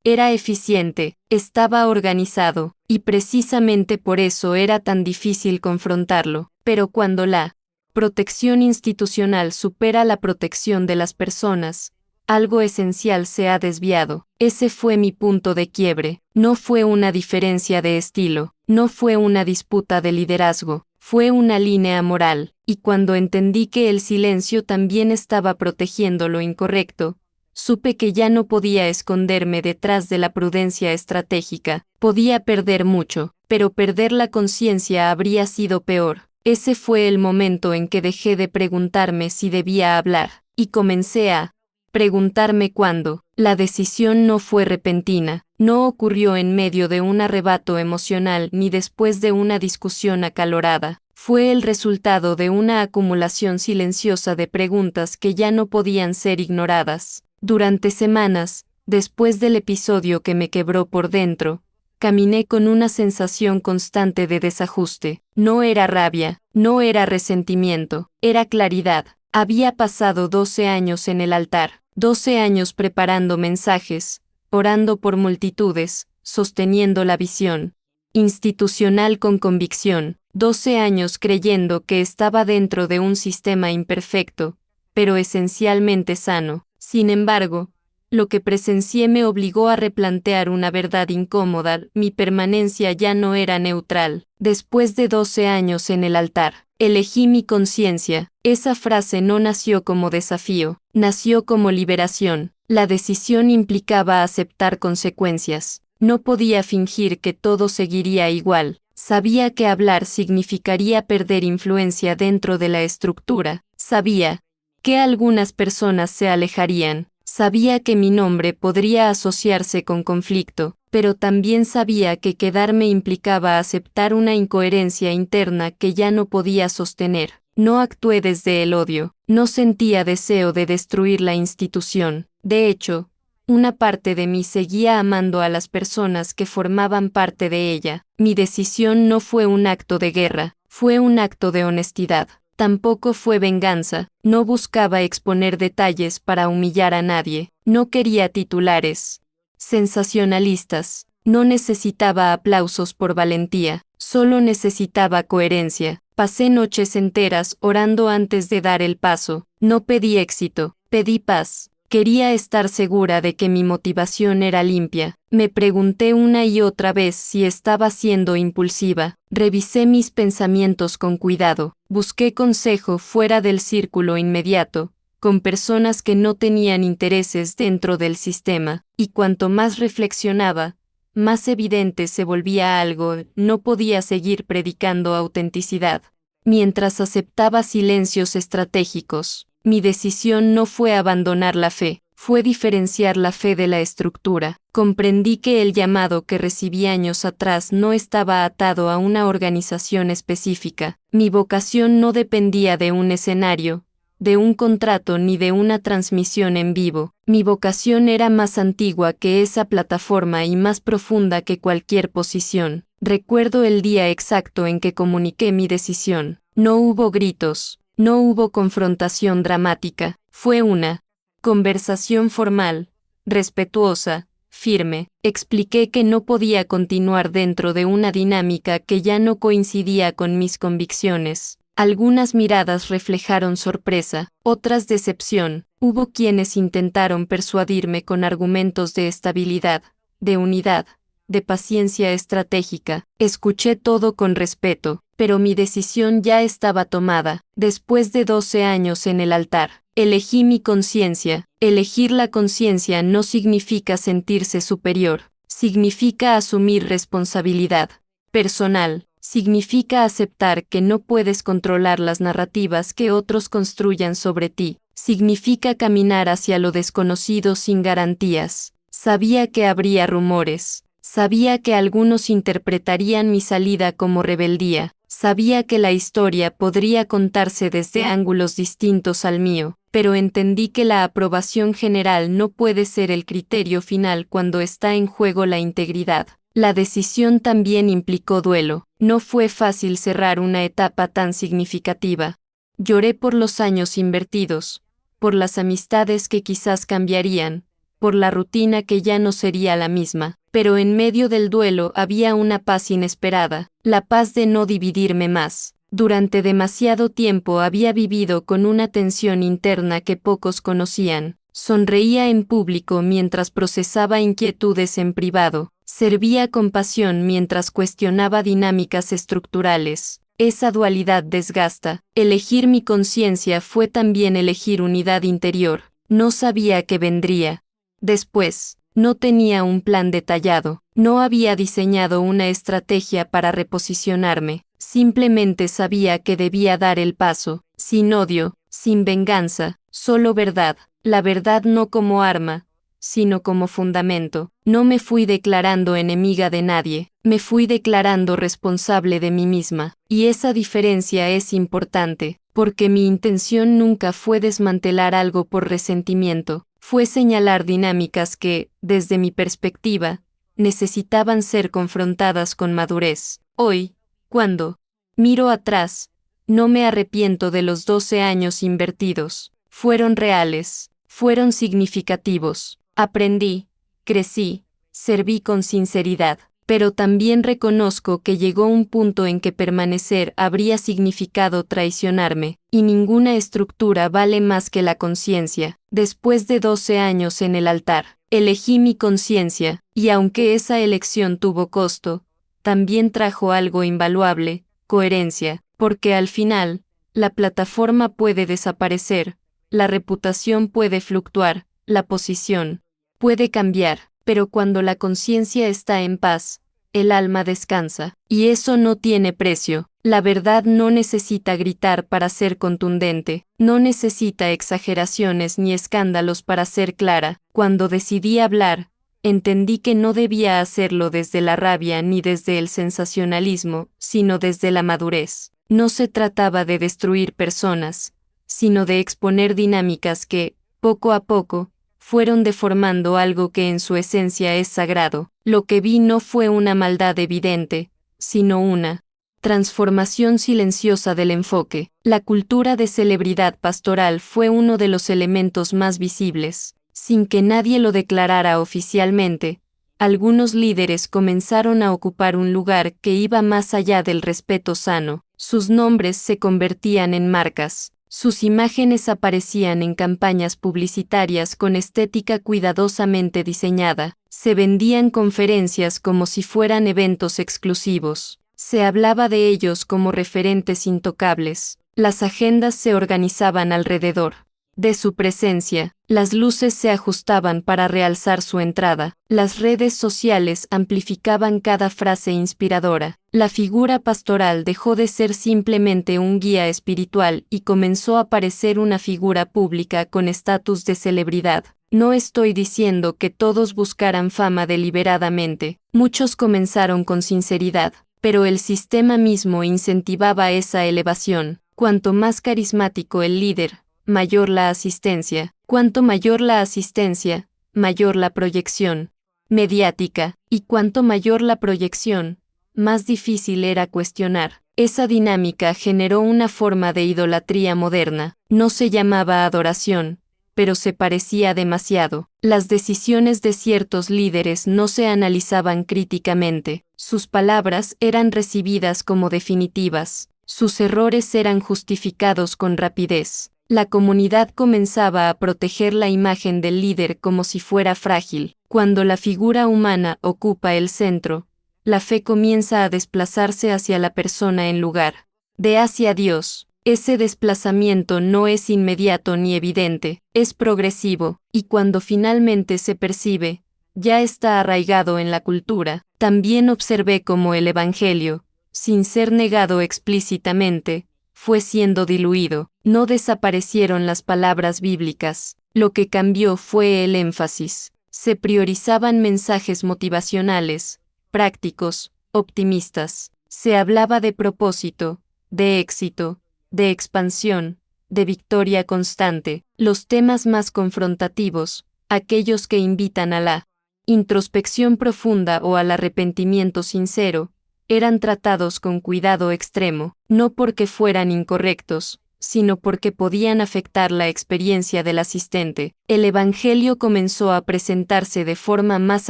S1: era eficiente, estaba organizado, y precisamente por eso era tan difícil confrontarlo. Pero cuando la protección institucional supera la protección de las personas, algo esencial se ha desviado. Ese fue mi punto de quiebre. No fue una diferencia de estilo, no fue una disputa de liderazgo, fue una línea moral, y cuando entendí que el silencio también estaba protegiendo lo incorrecto, supe que ya no podía esconderme detrás de la prudencia estratégica. Podía perder mucho, pero perder la conciencia habría sido peor. Ese fue el momento en que dejé de preguntarme si debía hablar, y comencé a preguntarme cuándo. La decisión no fue repentina, no ocurrió en medio de un arrebato emocional ni después de una discusión acalorada. Fue el resultado de una acumulación silenciosa de preguntas que ya no podían ser ignoradas. Durante semanas, después del episodio que me quebró por dentro, caminé con una sensación constante de desajuste. No era rabia, no era resentimiento, era claridad. Había pasado 12 años en el altar, 12 años preparando mensajes, orando por multitudes, sosteniendo la visión. institucional con convicción, 12 años creyendo que estaba dentro de un sistema imperfecto, pero esencialmente sano. Sin embargo, lo que presencié me obligó a replantear una verdad incómoda: mi permanencia ya no era neutral. Después de 12 años en el altar, elegí mi conciencia. Esa frase no nació como desafío, nació como liberación. La decisión implicaba aceptar consecuencias. No podía fingir que todo seguiría igual. Sabía que hablar significaría perder influencia dentro de la estructura. Sabía que algunas personas se alejarían. Sabía que mi nombre podría asociarse con conflicto, pero también sabía que quedarme implicaba aceptar una incoherencia interna que ya no podía sostener. No actué desde el odio, no sentía deseo de destruir la institución. De hecho, una parte de mí seguía amando a las personas que formaban parte de ella. Mi decisión no fue un acto de guerra, fue un acto de honestidad. Tampoco fue venganza, no buscaba exponer detalles para humillar a nadie, no quería titulares sensacionalistas, no necesitaba aplausos por valentía, solo necesitaba coherencia. Pasé noches enteras orando antes de dar el paso, no pedí éxito, pedí paz. Quería estar segura de que mi motivación era limpia. Me pregunté una y otra vez si estaba siendo impulsiva. Revisé mis pensamientos con cuidado. Busqué consejo fuera del círculo inmediato, con personas que no tenían intereses dentro del sistema. Y cuanto más reflexionaba, más evidente se volvía algo: no podía seguir predicando autenticidad mientras aceptaba silencios estratégicos. Mi decisión no fue abandonar la fe, fue diferenciar la fe de la estructura. Comprendí que el llamado que recibí años atrás no estaba atado a una organización específica. Mi vocación no dependía de un escenario, de un contrato ni de una transmisión en vivo. Mi vocación era más antigua que esa plataforma y más profunda que cualquier posición. Recuerdo el día exacto en que comuniqué mi decisión. No hubo gritos. No hubo confrontación dramática, fue una conversación formal, respetuosa, firme. Expliqué que no podía continuar dentro de una dinámica que ya no coincidía con mis convicciones. Algunas miradas reflejaron sorpresa, otras decepción. Hubo quienes intentaron persuadirme con argumentos de estabilidad, de unidad, de paciencia estratégica. Escuché todo con respeto, pero mi decisión ya estaba tomada. Después de 12 años en el altar, elegí mi conciencia. Elegir la conciencia no significa sentirse superior, significa asumir responsabilidad personal, significa aceptar que no puedes controlar las narrativas que otros construyan sobre ti, significa caminar hacia lo desconocido sin garantías. Sabía que habría rumores. Sabía que algunos interpretarían mi salida como rebeldía. Sabía que la historia podría contarse desde ángulos distintos al mío, pero entendí que la aprobación general no puede ser el criterio final cuando está en juego la integridad. La decisión también implicó duelo. No fue fácil cerrar una etapa tan significativa. Lloré por los años invertidos, por las amistades que quizás cambiarían, por la rutina que ya no sería la misma. Pero en medio del duelo había una paz inesperada, la paz de no dividirme más. Durante demasiado tiempo había vivido con una tensión interna que pocos conocían. Sonreía en público mientras procesaba inquietudes en privado. Servía con pasión mientras cuestionaba dinámicas estructurales. Esa dualidad desgasta. Elegir mi conciencia fue también elegir unidad interior. No sabía qué vendría después. No tenía un plan detallado, no había diseñado una estrategia para reposicionarme, simplemente sabía que debía dar el paso, sin odio, sin venganza, solo verdad. La verdad no como arma, sino como fundamento. No me fui declarando enemiga de nadie, me fui declarando responsable de mí misma, y esa diferencia es importante, porque mi intención nunca fue desmantelar algo por resentimiento. Fue señalar dinámicas que, desde mi perspectiva, necesitaban ser confrontadas con madurez. Hoy, cuando miro atrás, no me arrepiento de los 12 años invertidos. Fueron reales, fueron significativos. Aprendí, crecí, serví con sinceridad. Pero también reconozco que llegó un punto en que permanecer habría significado traicionarme, y ninguna estructura vale más que la conciencia. Después de 12 años en el altar, elegí mi conciencia, y aunque esa elección tuvo costo, también trajo algo invaluable, coherencia, porque al final, la plataforma puede desaparecer, la reputación puede fluctuar, la posición puede cambiar, pero cuando la conciencia está en paz, el alma descansa, y eso no tiene precio. La verdad no necesita gritar para ser contundente, no necesita exageraciones ni escándalos para ser clara. Cuando decidí hablar, entendí que no debía hacerlo desde la rabia ni desde el sensacionalismo, sino desde la madurez. No se trataba de destruir personas, sino de exponer dinámicas que, poco a poco, fueron deformando algo que en su esencia es sagrado. Lo que vi no fue una maldad evidente, sino una transformación silenciosa del enfoque. La cultura de celebridad pastoral fue uno de los elementos más visibles. Sin que nadie lo declarara oficialmente, algunos líderes comenzaron a ocupar un lugar que iba más allá del respeto sano. Sus nombres se convertían en marcas. Sus imágenes aparecían en campañas publicitarias con estética cuidadosamente diseñada. Se vendían conferencias como si fueran eventos exclusivos. Se hablaba de ellos como referentes intocables. Las agendas se organizaban alrededor de su presencia. Las luces se ajustaban para realzar su entrada. Las redes sociales amplificaban cada frase inspiradora. La figura pastoral dejó de ser simplemente un guía espiritual y comenzó a parecer una figura pública con estatus de celebridad. No estoy diciendo que todos buscaran fama deliberadamente. Muchos comenzaron con sinceridad, pero el sistema mismo incentivaba esa elevación. Cuanto más carismático el líder, mayor la asistencia. Cuanto mayor la asistencia, mayor la proyección mediática, y cuanto mayor la proyección, más difícil era cuestionar. Esa dinámica generó una forma de idolatría moderna. No se llamaba adoración, pero se parecía demasiado. Las decisiones de ciertos líderes no se analizaban críticamente. Sus palabras eran recibidas como definitivas. Sus errores eran justificados con rapidez. La comunidad comenzaba a proteger la imagen del líder como si fuera frágil. Cuando la figura humana ocupa el centro, la fe comienza a desplazarse hacia la persona en lugar de hacia Dios. Ese desplazamiento no es inmediato ni evidente, es progresivo, y cuando finalmente se percibe, ya está arraigado en la cultura. También observé cómo el Evangelio, sin ser negado explícitamente, fue siendo diluido. No desaparecieron las palabras bíblicas, lo que cambió fue el énfasis. Se priorizaban mensajes motivacionales, prácticos, optimistas. Se hablaba de propósito, de éxito, de expansión, de victoria constante. Los temas más confrontativos, aquellos que invitan a la introspección profunda o al arrepentimiento sincero, eran tratados con cuidado extremo, no porque fueran incorrectos, sino porque podían afectar la experiencia del asistente. El Evangelio comenzó a presentarse de forma más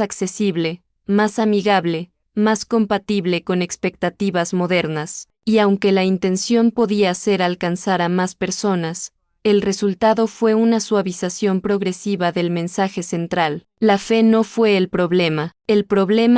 S1: accesible, más amigable, más compatible con expectativas modernas, y aunque la intención podía ser alcanzar a más personas, el resultado fue una suavización progresiva del mensaje central. La fe no fue el problema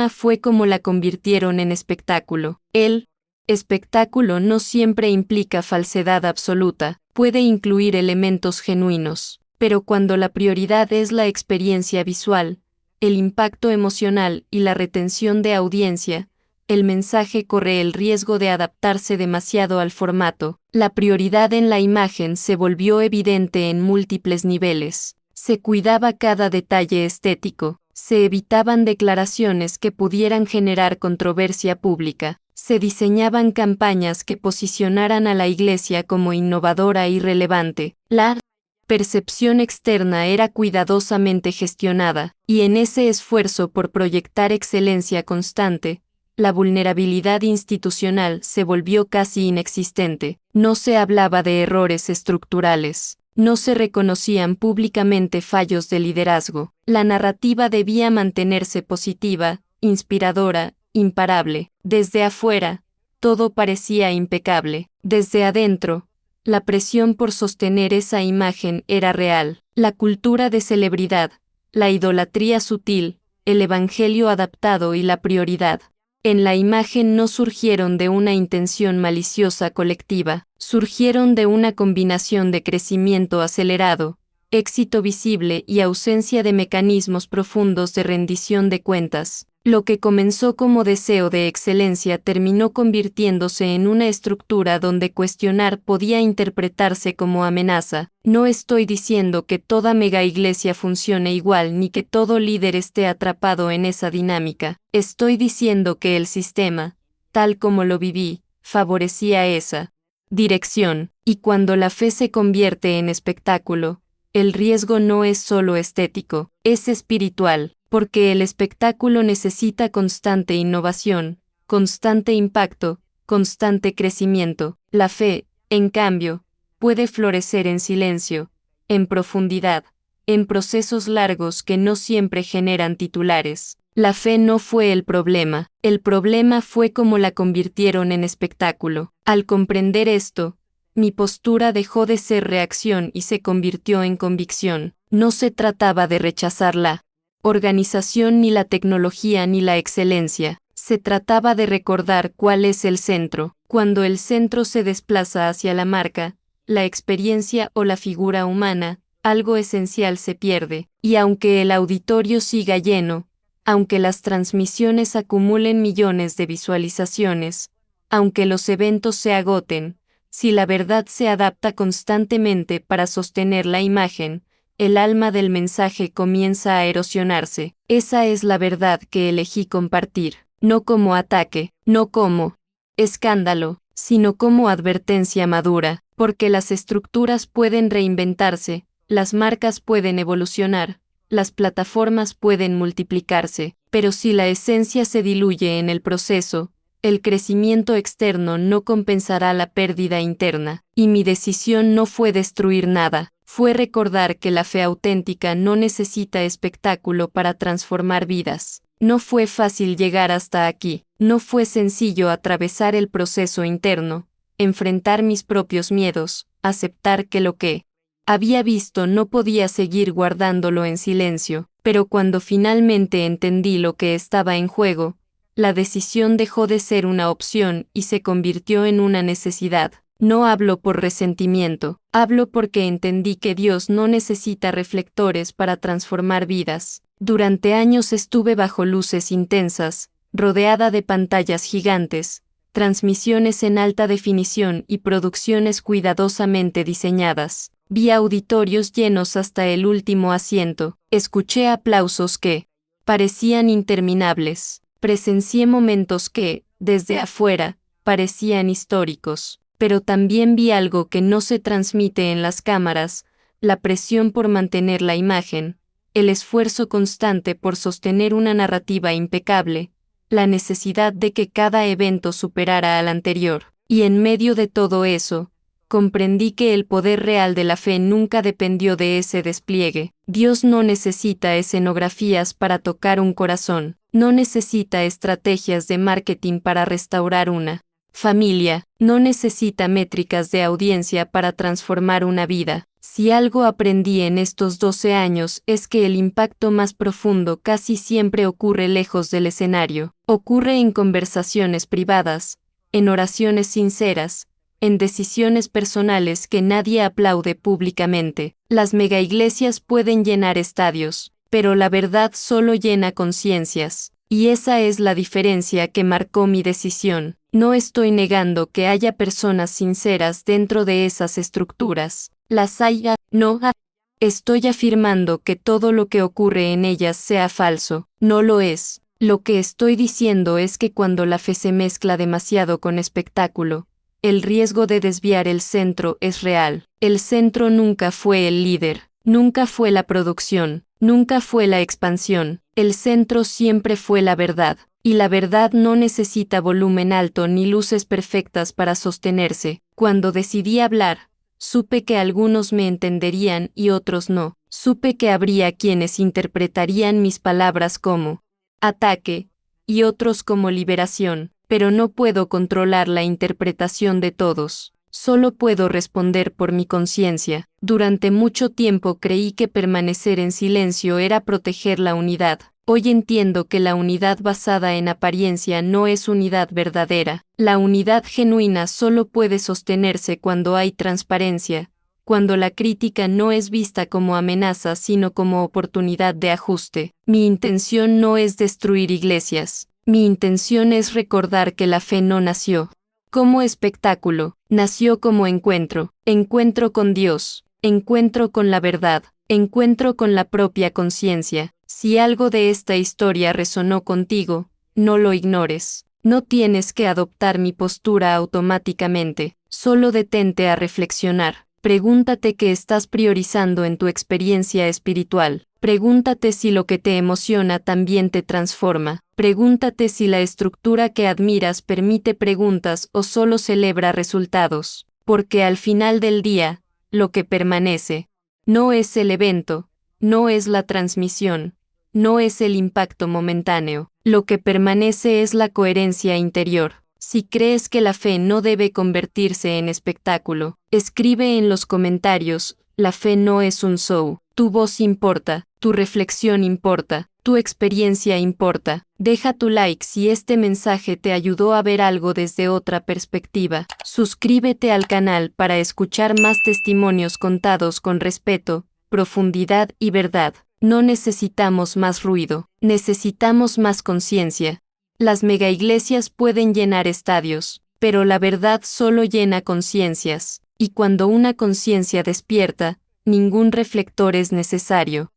S1: fue cómo la convirtieron en espectáculo. El espectáculo no siempre implica falsedad absoluta, puede incluir elementos genuinos, pero cuando la prioridad es la experiencia visual, el impacto emocional y la retención de audiencia, el mensaje corre el riesgo de adaptarse demasiado al formato. La prioridad en la imagen se volvió evidente en múltiples niveles. Se cuidaba cada detalle estético, se evitaban declaraciones que pudieran generar controversia pública, se diseñaban campañas que posicionaran a la Iglesia como innovadora y relevante. La percepción externa era cuidadosamente gestionada, y en ese esfuerzo por proyectar excelencia constante, la vulnerabilidad institucional se volvió casi inexistente. No se hablaba de errores estructurales, no se reconocían públicamente fallos de liderazgo. La narrativa debía mantenerse positiva, inspiradora imparable. Desde afuera, todo parecía impecable. Desde adentro, la presión por sostener esa imagen era real. La cultura de celebridad, la idolatría sutil, el evangelio adaptado y la prioridad en la imagen no surgieron de una intención maliciosa colectiva, surgieron de una combinación de crecimiento acelerado, éxito visible y ausencia de mecanismos profundos de rendición de cuentas. Lo que comenzó como deseo de excelencia terminó convirtiéndose en una estructura donde cuestionar podía interpretarse como amenaza. No estoy diciendo que toda megaiglesia funcione igual ni que todo líder esté atrapado en esa dinámica. Estoy diciendo que el sistema, tal como lo viví, favorecía esa dirección. Y cuando la fe se convierte en espectáculo, el riesgo no es solo estético, es espiritual. Porque el espectáculo necesita constante innovación, constante impacto, constante crecimiento. La fe, en cambio, puede florecer en silencio, en profundidad, en procesos largos que no siempre generan titulares. La fe no fue el problema fue cómo la convirtieron en espectáculo. Al comprender esto, mi postura dejó de ser reacción y se convirtió en convicción. No se trataba de rechazarla organización ni la tecnología ni la excelencia, se trataba de recordar cuál es el centro. Cuando el centro se desplaza hacia la marca, la experiencia o la figura humana, algo esencial se pierde, y aunque el auditorio siga lleno, aunque las transmisiones acumulen millones de visualizaciones, aunque los eventos se agoten, si la verdad se adapta constantemente para sostener la imagen, el alma del mensaje comienza a erosionarse. Esa es la verdad que elegí compartir, no como ataque, no como escándalo, sino como advertencia madura, porque las estructuras pueden reinventarse, las marcas pueden evolucionar, las plataformas pueden multiplicarse, pero si la esencia se diluye en el proceso, el crecimiento externo no compensará la pérdida interna, y mi decisión no fue destruir nada. Fue recordar que la fe auténtica no necesita espectáculo para transformar vidas. No fue fácil llegar hasta aquí, no fue sencillo atravesar el proceso interno, enfrentar mis propios miedos, aceptar que lo que había visto no podía seguir guardándolo en silencio, pero cuando finalmente entendí lo que estaba en juego, la decisión dejó de ser una opción y se convirtió en una necesidad. No hablo por resentimiento, hablo porque entendí que Dios no necesita reflectores para transformar vidas. Durante años estuve bajo luces intensas, rodeada de pantallas gigantes, transmisiones en alta definición y producciones cuidadosamente diseñadas. Vi auditorios llenos hasta el último asiento, escuché aplausos que parecían interminables, presencié momentos que, desde afuera, parecían históricos. Pero también vi algo que no se transmite en las cámaras, la presión por mantener la imagen, el esfuerzo constante por sostener una narrativa impecable, la necesidad de que cada evento superara al anterior. Y en medio de todo eso, comprendí que el poder real de la fe nunca dependió de ese despliegue. Dios no necesita escenografías para tocar un corazón, no necesita estrategias de marketing para restaurar una familia, no necesita métricas de audiencia para transformar una vida. Si algo aprendí en estos 12 años es que el impacto más profundo casi siempre ocurre lejos del escenario, ocurre en conversaciones privadas, en oraciones sinceras, en decisiones personales que nadie aplaude públicamente. Las megaiglesias pueden llenar estadios, pero la verdad solo llena conciencias, y esa es la diferencia que marcó mi decisión. No estoy negando que haya personas sinceras dentro de esas estructuras. Las haya, no hay. Estoy afirmando que todo lo que ocurre en ellas sea falso. No lo es. Lo que estoy diciendo es que cuando la fe se mezcla demasiado con espectáculo, el riesgo de desviar el centro es real. El centro nunca fue el líder, nunca fue la producción, nunca fue la expansión. El centro siempre fue la verdad. Y la verdad no necesita volumen alto ni luces perfectas para sostenerse. Cuando decidí hablar, supe que algunos me entenderían y otros no. Supe que habría quienes interpretarían mis palabras como ataque, y otros como liberación, pero no puedo controlar la interpretación de todos. Solo puedo responder por mi conciencia. Durante mucho tiempo creí que permanecer en silencio era proteger la unidad. Hoy entiendo que la unidad basada en apariencia no es unidad verdadera. La unidad genuina solo puede sostenerse cuando hay transparencia, cuando la crítica no es vista como amenaza sino como oportunidad de ajuste. Mi intención no es destruir iglesias. Mi intención es recordar que la fe no nació como espectáculo, nació como encuentro, encuentro con Dios, encuentro con la verdad, encuentro con la propia conciencia. Si algo de esta historia resonó contigo, no lo ignores. No tienes que adoptar mi postura automáticamente, solo detente a reflexionar. Pregúntate qué estás priorizando en tu experiencia espiritual. Pregúntate si lo que te emociona también te transforma. Pregúntate si la estructura que admiras permite preguntas o solo celebra resultados. Porque al final del día, lo que permanece no es el evento, no es la transmisión, no es el impacto momentáneo. Lo que permanece es la coherencia interior. Si crees que la fe no debe convertirse en espectáculo, escribe en los comentarios: la fe no es un show. Tu voz importa, tu reflexión importa, tu experiencia importa. Deja tu like si este mensaje te ayudó a ver algo desde otra perspectiva. Suscríbete al canal para escuchar más testimonios contados con respeto, profundidad y verdad. No necesitamos más ruido, necesitamos más conciencia. Las megaiglesias pueden llenar estadios, pero la verdad solo llena conciencias, y cuando una conciencia despierta, ningún reflector es necesario.